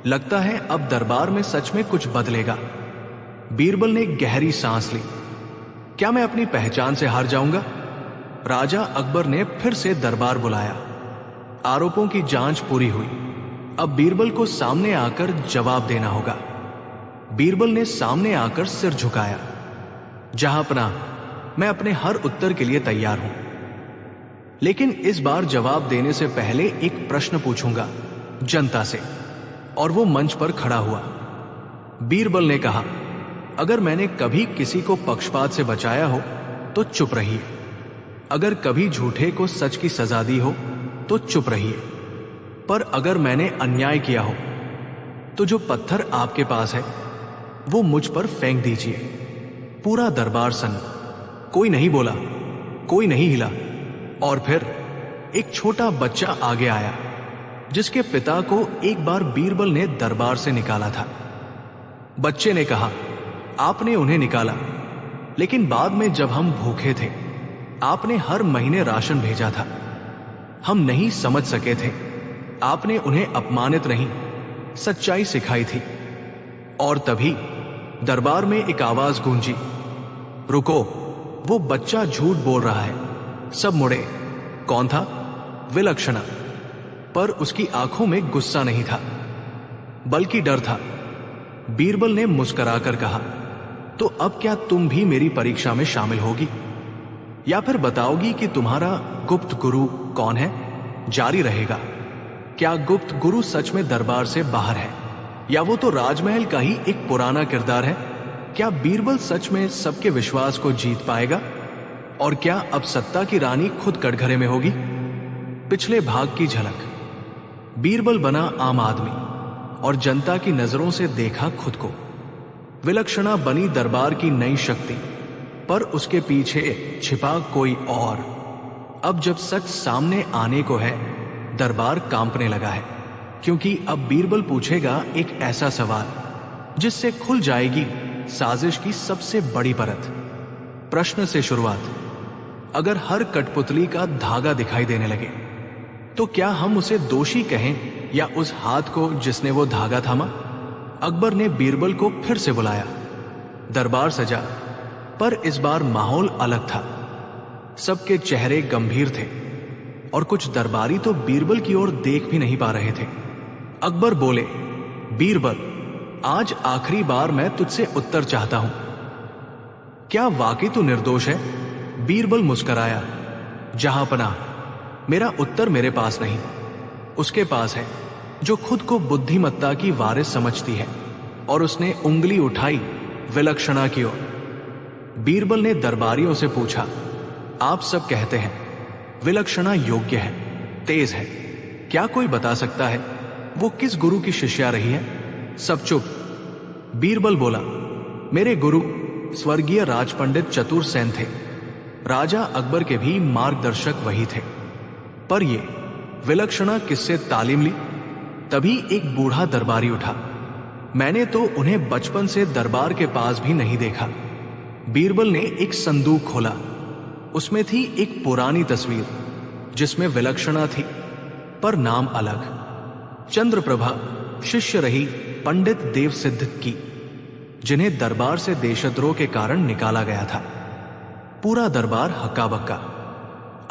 लगता है अब दरबार में सच में कुछ बदलेगा। बीरबल ने गहरी सांस ली, क्या मैं अपनी पहचान से हार जाऊंगा? राजा अकबर ने फिर से दरबार बुलाया। आरोपों की जांच पूरी हुई, अब बीरबल को सामने आकर जवाब देना होगा। बीरबल ने सामने आकर सिर झुकाया, जहांपनाह, मैं अपने हर उत्तर के लिए तैयार हूं, लेकिन इस बार जवाब देने से पहले एक प्रश्न पूछूंगा जनता से। और वो मंच पर खड़ा हुआ। बीरबल ने कहा, अगर मैंने कभी किसी को पक्षपात से बचाया हो तो चुप रहिए, अगर कभी झूठे को सच की सजा दी हो तो चुप रहिए, पर अगर मैंने अन्याय किया हो तो जो पत्थर आपके पास है वो मुझ पर फेंक दीजिए। पूरा दरबार सन्न, कोई नहीं बोला, कोई नहीं हिला। और फिर एक छोटा बच्चा आगे आया जिसके पिता को एक बार बीरबल ने दरबार से निकाला था। बच्चे ने कहा, आपने उन्हें निकाला, लेकिन बाद में जब हम भूखे थे आपने हर महीने राशन भेजा था। हम नहीं समझ सके थे, आपने उन्हें अपमानित नहीं, सच्चाई सिखाई थी। और तभी दरबार में एक आवाज गूंजी, रुको, वो बच्चा झूठ बोल रहा है। सब मुड़े। कौन था? विलक्षणा। पर उसकी आंखों में गुस्सा नहीं था, बल्कि डर था। बीरबल ने मुस्कुराकर कहा, तो अब क्या तुम भी मेरी परीक्षा में शामिल होगी, या फिर बताओगी कि तुम्हारा गुप्त गुरु कौन है? जारी रहेगा। क्या गुप्त गुरु सच में दरबार से बाहर है, या वो तो राजमहल का ही एक पुराना किरदार है? क्या बीरबल सच में सबके विश्वास को जीत पाएगा? और क्या अब सत्ता की रानी खुद कटघरे में होगी? पिछले भाग की झलक। बीरबल बना आम आदमी और जनता की नजरों से देखा खुद को। विलक्षणा बनी दरबार की नई शक्ति, पर उसके पीछे छिपा कोई और। अब जब सच सामने आने को है, दरबार कांपने लगा है, क्योंकि अब बीरबल पूछेगा एक ऐसा सवाल जिससे खुल जाएगी साजिश की सबसे बड़ी परत। प्रश्न से शुरुआत। अगर हर कठपुतली का धागा दिखाई देने लगे तो क्या हम उसे दोषी कहें या उस हाथ को जिसने वो धागा थामा? अकबर ने बीरबल को फिर से बुलाया। दरबार सजा, पर इस बार माहौल अलग था। सबके चेहरे गंभीर थे और कुछ दरबारी तो बीरबल की ओर देख भी नहीं पा रहे थे। अकबर बोले, बीरबल, आज आखिरी बार मैं तुझसे उत्तर चाहता हूं। क्या वाकई तू निर्दोष है? बीरबल मुस्कराया। जहांपनाह, मेरा उत्तर मेरे पास नहीं, उसके पास है जो खुद को बुद्धिमत्ता की वारिस समझती है। और उसने उंगली उठाई विलक्षणा की ओर। बीरबल ने दरबारियों से पूछा, आप सब कहते हैं विलक्षणा योग्य है, तेज है, क्या कोई बता सकता है वो किस गुरु की शिष्या रही है? सब चुप। बीरबल बोला, मेरे गुरु स्वर्गीय राजपंडित चतुर सेन थे। राजा अकबर के भी मार्गदर्शक वही थे। पर ये विलक्षणा किससे तालीम ली? तभी एक बूढ़ा दरबारी उठा। मैंने तो उन्हें बचपन से दरबार के पास भी नहीं देखा। बीरबल ने एक संदूक खोला। उसमें थी एक पुरानी तस्वीर जिसमें विलक्षणा थी, पर नाम अलग। चंद्रप्रभा शिष्य रही पंडित देवसिद्ध की, जिन्हें दरबार से देशद्रोह के कारण निकाला गया था। पूरा दरबार हक्का बक्का।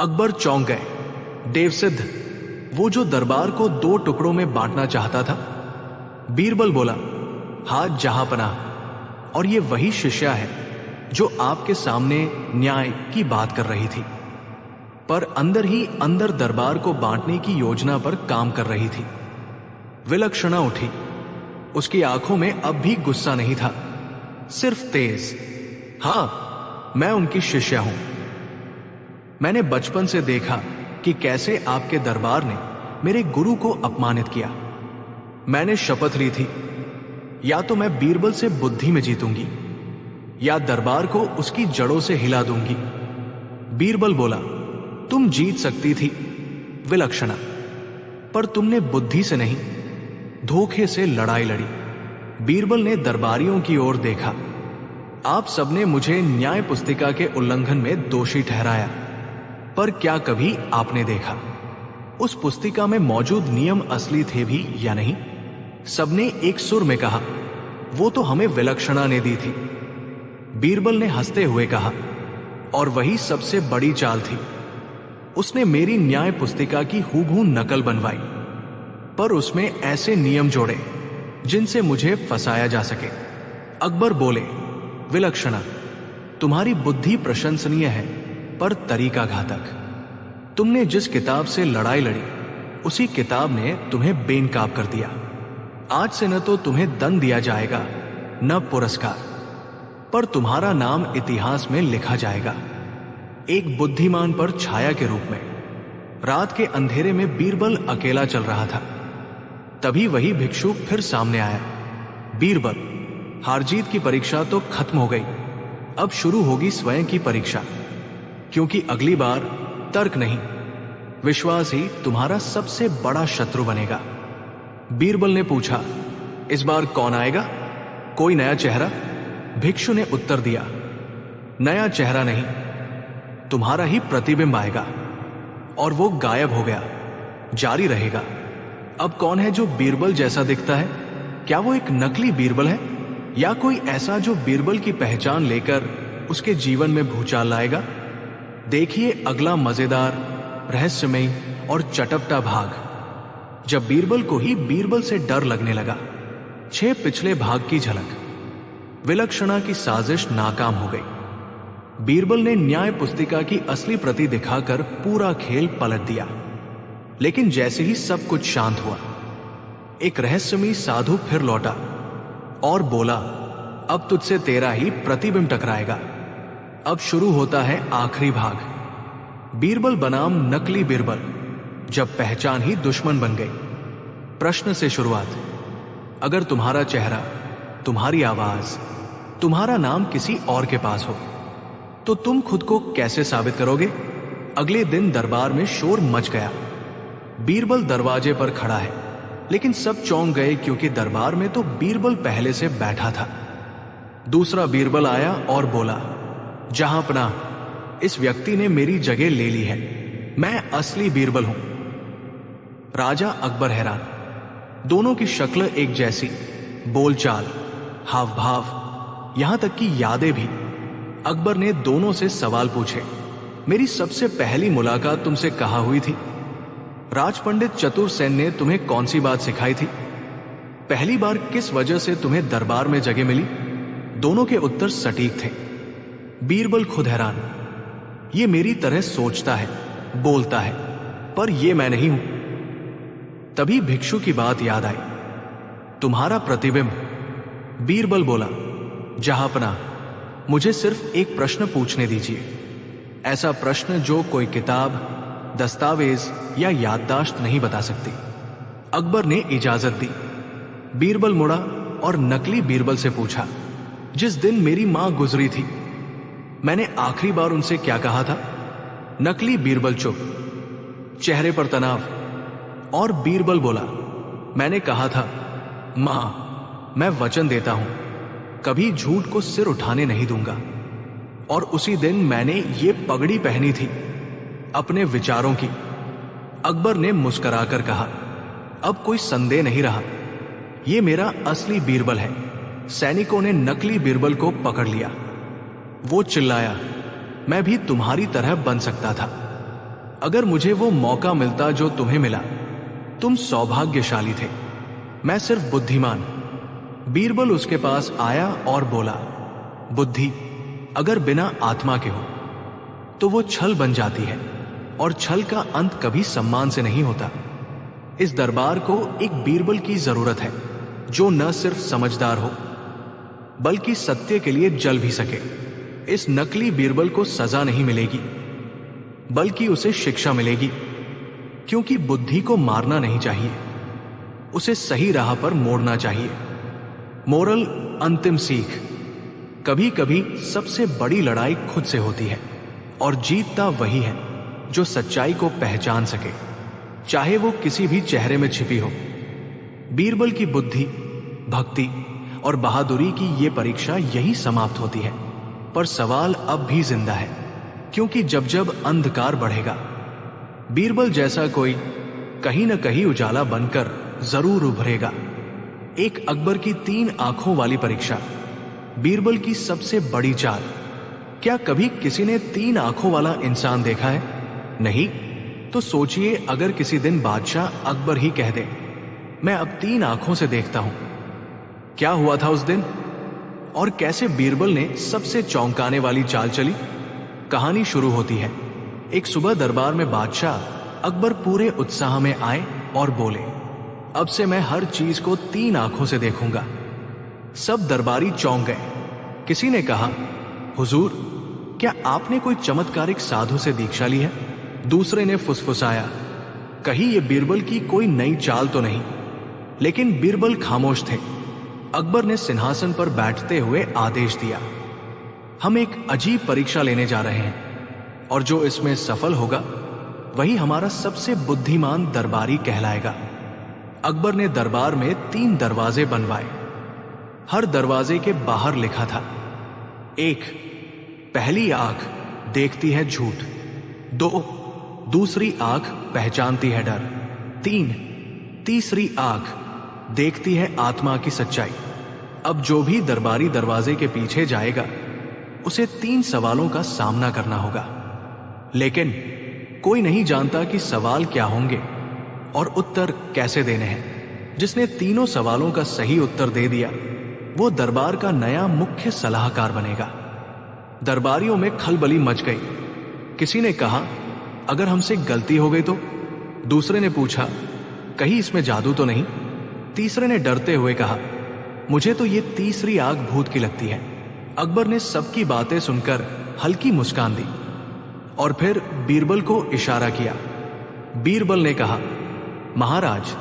अकबर चौंक गए। देवसिद्ध, वो जो दरबार को 2 टुकड़ों में बांटना चाहता था? बीरबल बोला, हाथ जहांपनाह, और ये वही शिष्या है जो आपके सामने न्याय की बात कर रही थी, पर अंदर ही अंदर दरबार को बांटने की योजना पर काम कर रही थी। विलक्षणा उठी। उसकी आंखों में अब भी गुस्सा नहीं था, सिर्फ तेज। हां, मैं उनकी शिष्या हूं। मैंने बचपन से देखा कि कैसे आपके दरबार ने मेरे गुरु को अपमानित किया। मैंने शपथ ली थी, या तो मैं बीरबल से बुद्धि में जीतूंगी या दरबार को उसकी जड़ों से हिला दूंगी। बीरबल बोला, तुम जीत सकती थी विलक्षणा, पर तुमने बुद्धि से नहीं, धोखे से लड़ाई लड़ी। बीरबल ने दरबारियों की ओर देखा। आप सबने मुझे न्याय पुस्तिका के उल्लंघन में दोषी ठहराया, पर क्या कभी आपने देखा उस पुस्तिका में मौजूद नियम असली थे भी या नहीं? सबने एक सुर में कहा, वो तो हमें विलक्षणा ने दी थी। बीरबल ने हंसते हुए कहा, और वही सबसे बड़ी चाल थी। उसने मेरी न्याय पुस्तिका की हूबहू नकल बनवाई, पर उसमें ऐसे नियम जोड़े जिनसे मुझे फंसाया जा सके। अकबर बोले, विलक्षणा, तुम्हारी बुद्धि प्रशंसनीय है, पर तरीका घातक। तुमने जिस किताब से लड़ाई लड़ी, उसी किताब ने तुम्हें बेनकाब कर दिया। आज से न तो तुम्हें दंड दिया जाएगा, न पुरस्कार, पर तुम्हारा नाम इतिहास में लिखा जाएगा, एक बुद्धिमान पर छाया के रूप में। रात के अंधेरे में बीरबल अकेला चल रहा था। तभी वही भिक्षु फिर सामने आया। बीरबल, हार जीत की परीक्षा तो खत्म हो गई, अब शुरू होगी स्वयं की परीक्षा, क्योंकि अगली बार तर्क नहीं, विश्वास ही तुम्हारा सबसे बड़ा शत्रु बनेगा। बीरबल ने पूछा, इस बार कौन आएगा? कोई नया चेहरा? भिक्षु ने उत्तर दिया, नया चेहरा नहीं, तुम्हारा ही प्रतिबिंब आएगा। और वो गायब हो गया। जारी रहेगा। अब कौन है जो बीरबल जैसा दिखता है? क्या वो एक नकली बीरबल है, या कोई ऐसा जो बीरबल की पहचान लेकर उसके जीवन में भूचाल लाएगा? देखिए अगला मजेदार, रहस्यमयी और चटपटा भाग, जब बीरबल को ही बीरबल से डर लगने लगा। 6 पिछले भाग की झलक। विलक्षणा की साजिश नाकाम हो गई। बीरबल ने न्याय पुस्तिका की असली प्रति दिखाकर पूरा खेल पलट दिया। लेकिन जैसे ही सब कुछ शांत हुआ, एक रहस्यमयी साधु फिर लौटा और बोला, अब तुझसे तेरा ही प्रतिबिंब टकराएगा। अब शुरू होता है आखिरी भाग। बीरबल बनाम नकली बीरबल, जब पहचान ही दुश्मन बन गई। प्रश्न से शुरुआत। अगर तुम्हारा चेहरा, तुम्हारी आवाज, तुम्हारा नाम किसी और के पास हो, तो तुम खुद को कैसे साबित करोगे? अगले दिन दरबार में शोर मच गया। बीरबल दरवाजे पर खड़ा है, लेकिन सब चौंक गए क्योंकि दरबार में तो बीरबल पहले से बैठा था। दूसरा बीरबल आया और बोला, जहांपना, इस व्यक्ति ने मेरी जगह ले ली है। मैं असली बीरबल हूं। राजा अकबर हैरान। दोनों की शक्ल एक जैसी, बोलचाल, हाव भाव, यहां तक कि यादें भी। अकबर ने दोनों से सवाल पूछे। मेरी सबसे पहली मुलाकात तुमसे कहां हुई थी? राजपंडित चतुरसेन ने तुम्हें कौन सी बात सिखाई थी? पहली बार किस वजह से तुम्हें दरबार में जगह मिली? दोनों के उत्तर सटीक थे। बीरबल खुद हैरान। ये मेरी तरह सोचता है, बोलता है, पर ये मैं नहीं हूं। तभी भिक्षु की बात याद आई। तुम्हारा प्रतिबिंब। बीरबल बोला, जहांपना, मुझे सिर्फ एक प्रश्न पूछने दीजिए। ऐसा प्रश्न जो कोई किताब, दस्तावेज या याददाश्त नहीं बता सकती। अकबर ने इजाजत दी। बीरबल मुड़ा और नकली बीरबल से पूछा, जिस दिन मेरी मां गुजरी थी, मैंने आखिरी बार उनसे क्या कहा था? नकली बीरबल चुप, चेहरे पर तनाव। और बीरबल बोला, मैंने कहा था, मां, मैं वचन देता हूं, कभी झूठ को सिर उठाने नहीं दूंगा। और उसी दिन मैंने ये पगड़ी पहनी थी, अपने विचारों की। अकबर ने मुस्कुराकर कहा, अब कोई संदेह नहीं रहा, यह मेरा असली बीरबल है। सैनिकों ने नकली बीरबल को पकड़ लिया। वो चिल्लाया, मैं भी तुम्हारी तरह बन सकता था। अगर मुझे वो मौका मिलता जो तुम्हें मिला। तुम सौभाग्यशाली थे, मैं सिर्फ बुद्धिमान। बीरबल उसके पास आया और बोला, बुद्धि अगर बिना आत्मा के हो तो वो छल बन जाती है, और छल का अंत कभी सम्मान से नहीं होता। इस दरबार को एक बीरबल की जरूरत है, जो न सिर्फ समझदार हो बल्कि सत्य के लिए जल भी सके। इस नकली बीरबल को सजा नहीं मिलेगी, बल्कि उसे शिक्षा मिलेगी, क्योंकि बुद्धि को मारना नहीं चाहिए, उसे सही राह पर मोड़ना चाहिए। मोरल, अंतिम सीख, कभी कभी सबसे बड़ी लड़ाई खुद से होती है, और जीतता वही है जो सच्चाई को पहचान सके, चाहे वो किसी भी चेहरे में छिपी हो। बीरबल की बुद्धि, भक्ति और बहादुरी की ये परीक्षा यही समाप्त होती है। पर सवाल अब भी जिंदा है, क्योंकि जब जब अंधकार बढ़ेगा, बीरबल जैसा कोई कहीं न कहीं उजाला बनकर जरूर उभरेगा। एक अकबर की 3 आंखों वाली परीक्षा, बीरबल की सबसे बड़ी चाल। क्या कभी किसी ने 3 आंखों वाला इंसान देखा है? नहीं। तो सोचिए, अगर किसी दिन बादशाह अकबर ही कह दे, मैं अब 3 आंखों से देखता हूं, क्या हुआ था उस दिन? और कैसे बीरबल ने सबसे चौंकाने वाली चाल चली? कहानी शुरू होती है। एक सुबह दरबार में बादशाह अकबर पूरे उत्साह में आए और बोले, अब से मैं हर चीज को 3 आंखों से देखूंगा। सब दरबारी चौंक गए। किसी ने कहा, हुजूर, क्या आपने कोई चमत्कारिक साधु से दीक्षा ली है? दूसरे ने फुसफुसाया, कहीं ये बीरबल की कोई नई चाल तो नहीं। लेकिन बीरबल खामोश थे। अकबर ने सिंहासन पर बैठते हुए आदेश दिया, हम एक अजीब परीक्षा लेने जा रहे हैं, और जो इसमें सफल होगा वही हमारा सबसे बुद्धिमान दरबारी कहलाएगा। अकबर ने दरबार में 3 दरवाजे बनवाए। हर दरवाजे के बाहर लिखा था, 1, पहली आंख देखती है झूठ। 2, दूसरी आंख पहचानती है डर। 3, तीसरी आंख देखती है आत्मा की सच्चाई। अब जो भी दरबारी दरवाजे के पीछे जाएगा, उसे 3 सवालों का सामना करना होगा। लेकिन कोई नहीं जानता कि सवाल क्या होंगे और उत्तर कैसे देने हैं। जिसने तीनों सवालों का सही उत्तर दे दिया, वो दरबार का नया मुख्य सलाहकार बनेगा। दरबारियों में खलबली मच गई। किसी ने कहा, अगर हमसे गलती हो गई तो? दूसरे ने पूछा, कहीं इसमें जादू तो नहीं? तीसरे ने डरते हुए कहा, मुझे तो ये तीसरी आग भूत की लगती है। अकबर ने सबकी बातें सुनकर हल्की मुस्कान दी और फिर बीरबल को इशारा किया। बीरबल ने कहा, महाराज,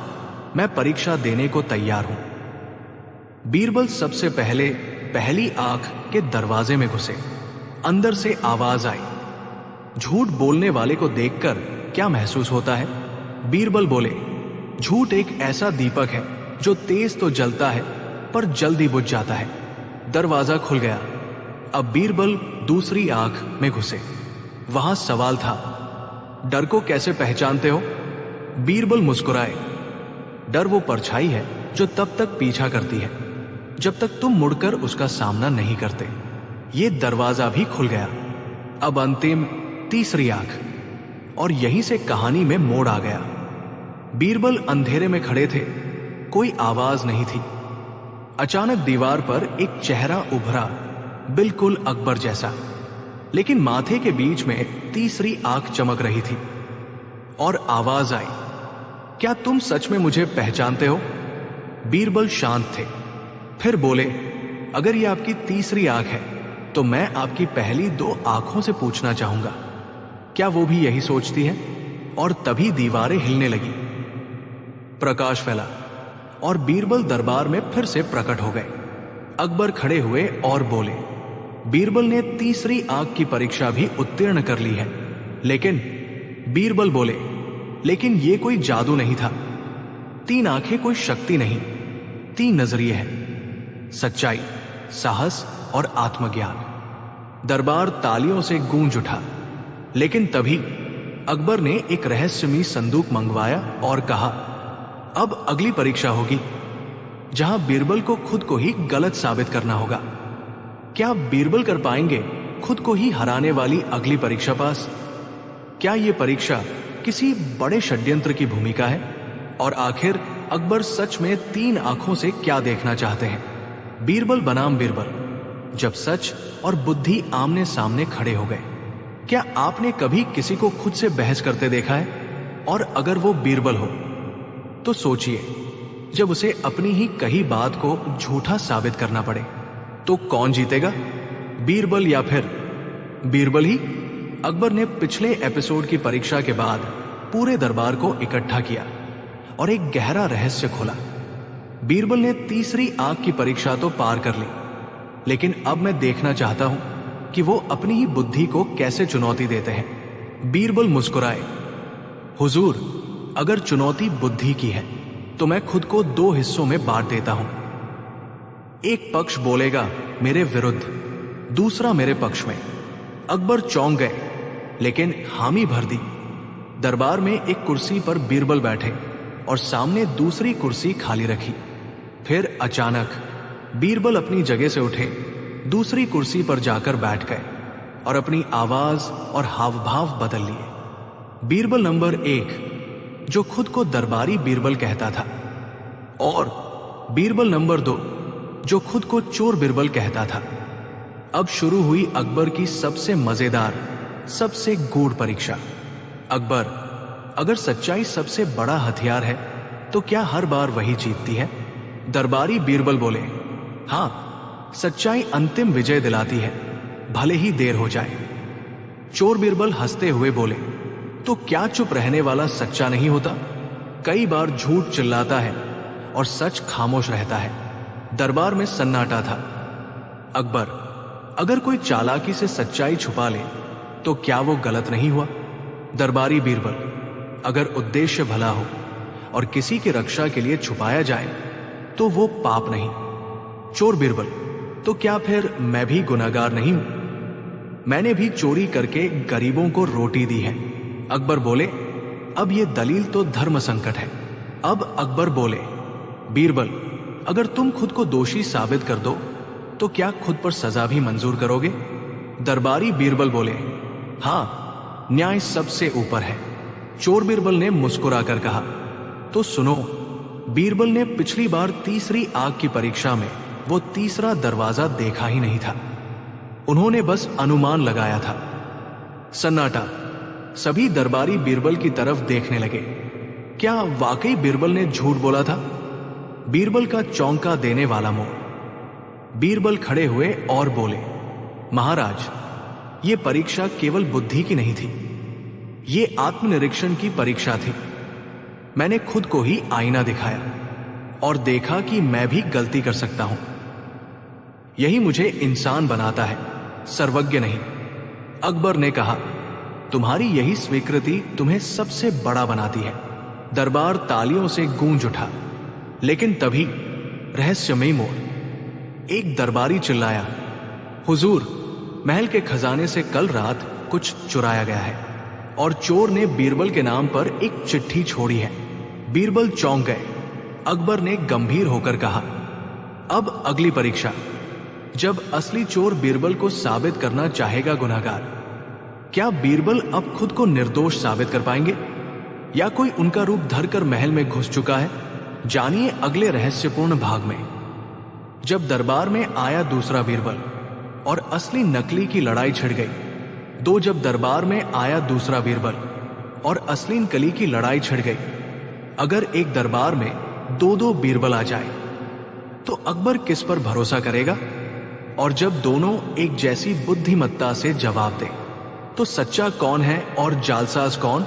मैं परीक्षा देने को तैयार हूं। बीरबल सबसे पहले पहली आंख के दरवाजे में घुसे अंदर से आवाज आई, झूठ बोलने वाले को देखकर क्या महसूस होता है? बीरबल बोले, झूठ एक ऐसा दीपक है जो तेज तो जलता है पर जल्दी बुझ जाता है। दरवाजा खुल गया। अब बीरबल दूसरी आंख में घुसे। वहां सवाल था, डर को कैसे पहचानते हो? बीरबल मुस्कुराए, डर वो परछाई है जो तब तक पीछा करती है जब तक तुम मुड़कर उसका सामना नहीं करते। ये दरवाजा भी खुल गया। अब अंतिम तीसरी आंख, और यहीं से कहानी में मोड़ आ गया। बीरबल अंधेरे में खड़े थे, कोई आवाज नहीं थी। अचानक दीवार पर एक चेहरा उभरा, बिल्कुल अकबर जैसा, लेकिन माथे के बीच में तीसरी आंख चमक रही थी। और आवाज आई, क्या तुम सच में मुझे पहचानते हो? बीरबल शांत थे, फिर बोले, अगर ये आपकी तीसरी आंख है तो मैं आपकी पहली दो आंखों से पूछना चाहूंगा, क्या वो भी यही सोचती है? और तभी दीवारें हिलने लगी, प्रकाश फैला और बीरबल दरबार में फिर से प्रकट हो गए। अकबर खड़े हुए और बोले, बीरबल ने तीसरी आंख की परीक्षा भी उत्तीर्ण कर ली है, लेकिन बीरबल बोले, लेकिन ये कोई जादू नहीं था। 3 आंखें कोई शक्ति नहीं, 3 नजरिए हैं, सच्चाई, साहस और आत्मज्ञान। दरबार तालियों से गूंज उठा, लेकिन तभी अकबर ने एक रहस्यमयी संदूक मंगवाया और कहा, अब अगली परीक्षा होगी जहां बीरबल को खुद को ही गलत साबित करना होगा। क्या बीरबल कर पाएंगे खुद को ही हराने वाली अगली परीक्षा पास? क्या यह परीक्षा किसी बड़े षड्यंत्र की भूमिका है? और आखिर अकबर सच में 3 आंखों से क्या देखना चाहते हैं? बीरबल बनाम बीरबल, जब सच और बुद्धि आमने सामने खड़े हो गए। क्या आपने कभी किसी को खुद से बहस करते देखा है? और अगर वो बीरबल हो तो सोचिए, जब उसे अपनी ही कही बात को झूठा साबित करना पड़े तो कौन जीतेगा, बीरबल या फिर बीरबल ही? अकबर ने पिछले एपिसोड की परीक्षा के बाद पूरे दरबार को इकट्ठा किया और एक गहरा रहस्य खोला। बीरबल ने तीसरी आंख की परीक्षा तो पार कर ली, लेकिन अब मैं देखना चाहता हूं कि वो अपनी ही बुद्धि को कैसे चुनौती देते हैं। बीरबल मुस्कुराए, हुजूर, अगर चुनौती बुद्धि की है तो मैं खुद को 2 हिस्सों में बांट देता हूं। एक पक्ष बोलेगा मेरे विरुद्ध, दूसरा मेरे पक्ष में। अकबर चौंक गए, लेकिन हामी भर दी। दरबार में एक कुर्सी पर बीरबल बैठे और सामने दूसरी कुर्सी खाली रखी। फिर अचानक बीरबल अपनी जगह से उठे, दूसरी कुर्सी पर जाकर बैठ गए और अपनी आवाज और हावभाव बदल लिए। बीरबल नंबर 1, जो खुद को दरबारी बीरबल कहता था, और बीरबल नंबर 2, जो खुद को चोर बीरबल कहता था। अब शुरू हुई अकबर की सबसे मजेदार, सबसे गूढ़ परीक्षा। अकबर, अगर सच्चाई सबसे बड़ा हथियार है तो क्या हर बार वही जीतती है? दरबारी बीरबल बोले, हां, सच्चाई अंतिम विजय दिलाती है, भले ही देर हो जाए। चोर बीरबल हंसते हुए बोले, तो क्या चुप रहने वाला सच्चा नहीं होता? कई बार झूठ चिल्लाता है और सच खामोश रहता है। दरबार में सन्नाटा था। अकबर, अगर कोई चालाकी से सच्चाई छुपा ले तो क्या वो गलत नहीं हुआ? दरबारी बीरबल, अगर उद्देश्य भला हो और किसी की रक्षा के लिए छुपाया जाए तो वो पाप नहीं। चोर बीरबल, तो क्या फिर मैं भी गुनाहगार नहीं हूं? मैंने भी चोरी करके गरीबों को रोटी दी है। अकबर बोले, अब ये दलील तो धर्म संकट है। अब अकबर बोले, बीरबल, अगर तुम खुद को दोषी साबित कर दो तो क्या खुद पर सजा भी मंजूर करोगे? दरबारी बीरबल बोले, हां, न्याय सबसे ऊपर है। चोर बीरबल ने मुस्कुराकर कहा, तो सुनो। बीरबल ने पिछली बार तीसरी आंख की परीक्षा में वो तीसरा दरवाजा देखा ही नहीं था, उन्होंने बस अनुमान लगाया था। सन्नाटा। सभी दरबारी बीरबल की तरफ देखने लगे। क्या वाकई बीरबल ने झूठ बोला था? बीरबल का चौंका देने वाला मोड़। बीरबल खड़े हुए और बोले, महाराज, ये परीक्षा केवल बुद्धि की नहीं थी, ये आत्मनिरीक्षण की परीक्षा थी। मैंने खुद को ही आईना दिखाया और देखा कि मैं भी गलती कर सकता हूं। यही मुझे इंसान बनाता है। सर्वज्ञ नहीं। अकबर ने कहा, तुम्हारी यही स्वीकृति तुम्हें सबसे बड़ा बनाती है। दरबार तालियों से गूंज उठा। लेकिन तभी रहस्यमयी मोड़। एक दरबारी चिल्लाया, हुजूर, महल के खजाने से कल रात कुछ चुराया गया है और चोर ने बीरबल के नाम पर एक चिट्ठी छोड़ी है। बीरबल चौंक गए। अकबर ने गंभीर होकर कहा, अब अगली परीक्षा। जब असली चोर बीरबल को साबित करना चाहेगा गुनहगार, क्या बीरबल अब खुद को निर्दोष साबित कर पाएंगे या कोई उनका रूप धरकर महल में घुस चुका है? जानिए अगले रहस्यपूर्ण भाग में। जब दरबार में आया दूसरा बीरबल और असली नकली की लड़ाई छिड़ गई। जब दरबार में आया दूसरा बीरबल और असली नकली की लड़ाई छिड़ गई। अगर एक दरबार में दो बीरबल आ जाए तो अकबर किस पर भरोसा करेगा? और जब दोनों एक जैसी बुद्धिमत्ता से जवाब दें तो सच्चा कौन है और जालसाज कौन?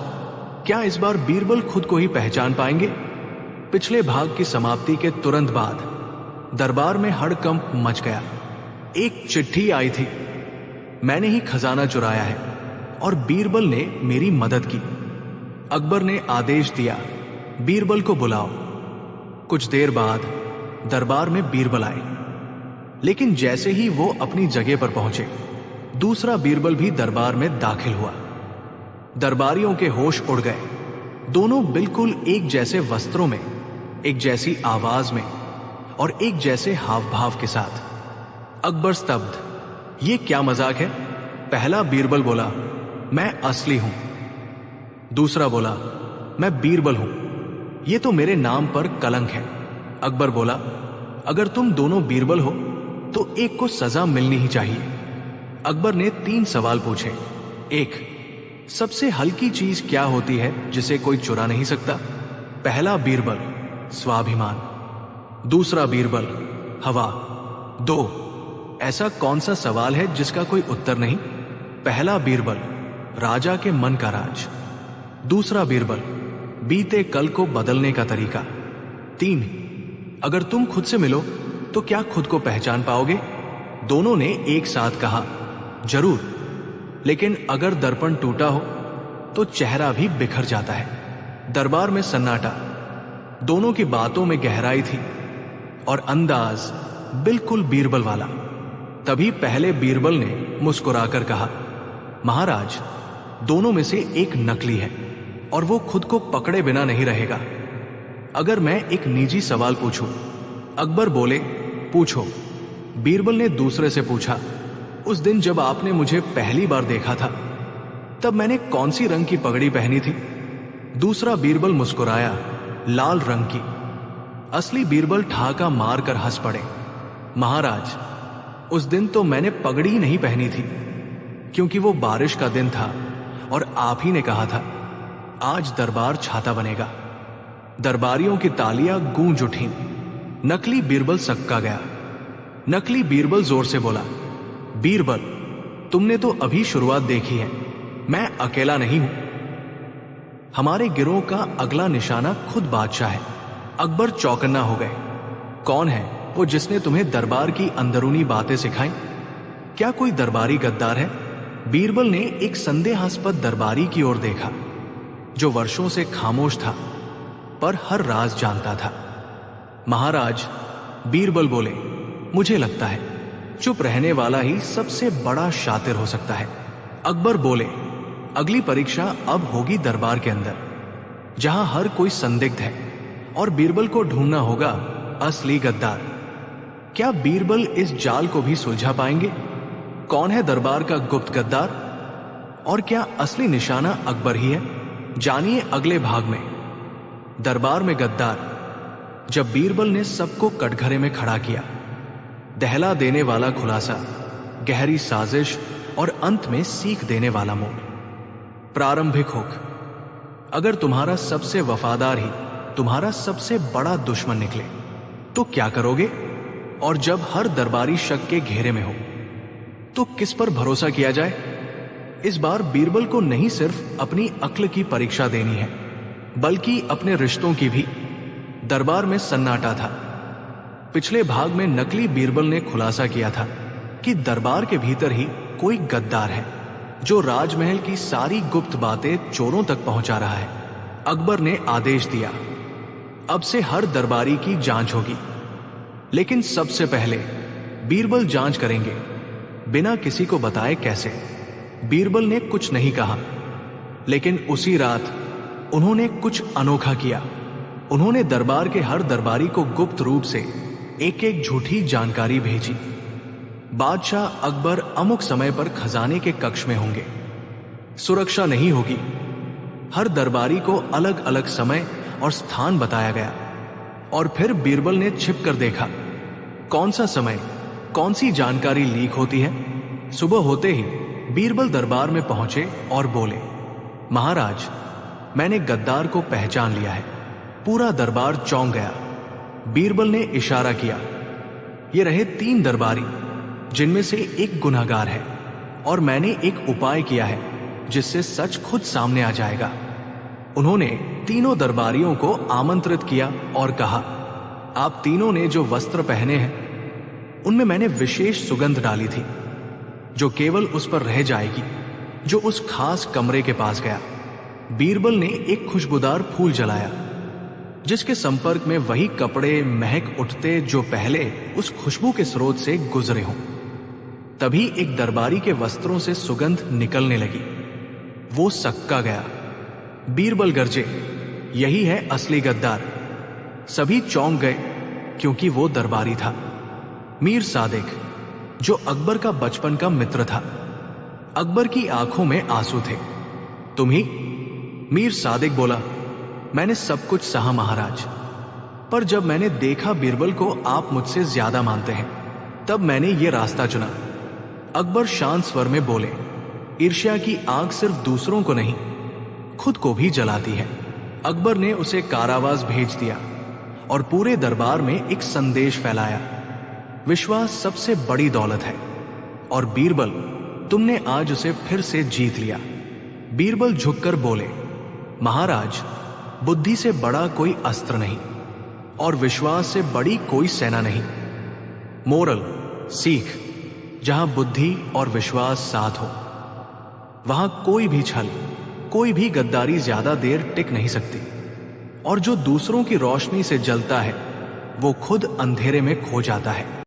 क्या इस बार बीरबल खुद को ही पहचान पाएंगे? पिछले भाग की समाप्ति के तुरंत बाद दरबार में हड़कंप मच गया। एक चिट्ठी आई थी, मैंने ही खजाना चुराया है और बीरबल ने मेरी मदद की। अकबर ने आदेश दिया, बीरबल को बुलाओ। कुछ देर बाद दरबार में बीरबल आए, लेकिन जैसे ही वो अपनी जगह पर पहुंचे, दूसरा बीरबल भी दरबार में दाखिल हुआ। दरबारियों के होश उड़ गए। दोनों बिल्कुल एक जैसे वस्त्रों में, एक जैसी आवाज में और एक जैसे हाव भाव के साथ। अकबर स्तब्ध। ये क्या मजाक है? पहला बीरबल बोला, मैं असली हूं। दूसरा बोला, मैं बीरबल हूं, ये तो मेरे नाम पर कलंक है। अकबर बोला, अगर तुम दोनों बीरबल हो तो एक को सजा मिलनी ही चाहिए। अकबर ने 3 सवाल पूछे। 1, सबसे हल्की चीज क्या होती है जिसे कोई चुरा नहीं सकता? पहला बीरबल, स्वाभिमान। दूसरा बीरबल, हवा। 2, ऐसा कौन सा सवाल है जिसका कोई उत्तर नहीं? पहला बीरबल, राजा के मन का राज। दूसरा बीरबल, बीते कल को बदलने का तरीका। 3, अगर तुम खुद से मिलो तो क्या खुद को पहचान पाओगे? दोनों ने एक साथ कहा, जरूर, लेकिन अगर दर्पण टूटा हो तो चेहरा भी बिखर जाता है। दरबार में सन्नाटा। दोनों की बातों में गहराई थी और अंदाज बिल्कुल बीरबल वाला। तभी पहले बीरबल ने मुस्कुराकर कहा, महाराज, दोनों में से एक नकली है और वो खुद को पकड़े बिना नहीं रहेगा। अगर मैं एक निजी सवाल पूछूं? अकबर बोले, पूछो। बीरबल ने दूसरे से पूछा, उस दिन जब आपने मुझे पहली बार देखा था तब मैंने कौन सी रंग की पगड़ी पहनी थी? दूसरा बीरबल मुस्कुराया, लाल रंग की। असली बीरबल ठाका मारकर हंस पड़े, महाराज, उस दिन तो मैंने पगड़ी ही नहीं पहनी थी क्योंकि वो बारिश का दिन था और आप ही ने कहा था आज दरबार छाता बनेगा। दरबारियों की तालियां गूंज उठी। नकली बीरबल सक्का गया। नकली बीरबल जोर से बोला, बीरबल, तुमने तो अभी शुरुआत देखी है, मैं अकेला नहीं हूं। हमारे गिरोह का अगला निशाना खुद बादशाह है। अकबर चौकन्ना हो गए। कौन है वो जिसने तुम्हें दरबार की अंदरूनी बातें सिखाई? क्या कोई दरबारी गद्दार है? बीरबल ने एक संदेहास्पद दरबारी की ओर देखा जो वर्षों से खामोश था पर हर राज जानता था। महाराज, बीरबल बोले, मुझे लगता है चुप रहने वाला ही सबसे बड़ा शातिर हो सकता है। अकबर बोले, अगली परीक्षा अब होगी दरबार के अंदर, जहां हर कोई संदिग्ध है और बीरबल को ढूंढना होगा असली गद्दार। क्या बीरबल इस जाल को भी सुलझा पाएंगे? कौन है दरबार का गुप्त गद्दार और क्या असली निशाना अकबर ही है? जानिए अगले भाग में। दरबार में गद्दार। जब बीरबल ने सबको कटघरे में खड़ा किया, दहला देने वाला खुलासा, गहरी साजिश और अंत में सीख देने वाला मोड़। प्रारंभिक हुक। अगर तुम्हारा सबसे वफादार ही तुम्हारा सबसे बड़ा दुश्मन निकले तो क्या करोगे? और जब हर दरबारी शक के घेरे में हो तो किस पर भरोसा किया जाए? इस बार बीरबल को नहीं सिर्फ अपनी अक्ल की परीक्षा देनी है बल्कि अपने रिश्तों की भी। दरबार में सन्नाटा था। पिछले भाग में नकली बीरबल ने खुलासा किया था कि दरबार के भीतर ही कोई गद्दार है जो राजमहल की सारी गुप्त बातें चोरों तक पहुंचा रहा है। अकबर ने आदेश दिया, अब से हर दरबारी की जांच होगी, लेकिन सबसे पहले बीरबल जांच करेंगे, बिना किसी को बताए कैसे। बीरबल ने कुछ नहीं कहा, लेकिन उसी रात उन्होंने कुछ अनोखा किया। उन्होंने दरबार के हर दरबारी को गुप्त रूप से एक एक झूठी जानकारी भेजी। बादशाह अकबर अमुक समय पर खजाने के कक्ष में होंगे, सुरक्षा नहीं होगी। हर दरबारी को अलग अलग समय और स्थान बताया गया, और फिर बीरबल ने छिप कर देखा कौन सा समय, कौन सी जानकारी लीक होती है। सुबह होते ही बीरबल दरबार में पहुंचे और बोले, महाराज, मैंने गद्दार को पहचान लिया है। पूरा दरबार चौंक गया। बीरबल ने इशारा किया, ये रहे 3 दरबारी, जिनमें से एक गुनहगार है, और मैंने एक उपाय किया है जिससे सच खुद सामने आ जाएगा। उन्होंने तीनों दरबारियों को आमंत्रित किया और कहा, आप तीनों ने जो वस्त्र पहने हैं उनमें मैंने विशेष सुगंध डाली थी, जो केवल उस पर रह जाएगी जो उस खास कमरे के पास गया। बीरबल ने एक खुशबूदार फूल जलाया, जिसके संपर्क में वही कपड़े महक उठते जो पहले उस खुशबू के स्रोत से गुजरे हों। तभी एक दरबारी के वस्त्रों से सुगंध निकलने लगी। वो सक्का गया। बीरबल गरजे, यही है असली गद्दार। सभी चौंक गए, क्योंकि वो दरबारी था मीर सादिक, जो अकबर का बचपन का मित्र था। अकबर की आंखों में आंसू थे। तुम ही? मीर सादिक बोला, मैंने सब कुछ सहा महाराज, पर जब मैंने देखा बीरबल को आप मुझसे ज्यादा मानते हैं, तब मैंने ये रास्ता चुना। अकबर शांत स्वर में बोले, ईर्ष्या की आग सिर्फ दूसरों को नहीं, खुद को भी जलाती है। अकबर ने उसे कारावास भेज दिया और पूरे दरबार में एक संदेश फैलाया, विश्वास सबसे बड़ी दौलत है, और बीरबल, तुमने आज उसे फिर से जीत लिया। बीरबल झुककर बोले, महाराज, बुद्धि से बड़ा कोई अस्त्र नहीं, और विश्वास से बड़ी कोई सेना नहीं। मोरल, सीख, जहां बुद्धि और विश्वास साथ हो, वहां कोई भी छल, कोई भी गद्दारी ज्यादा देर टिक नहीं सकती। और जो दूसरों की रोशनी से जलता है, वो खुद अंधेरे में खो जाता है।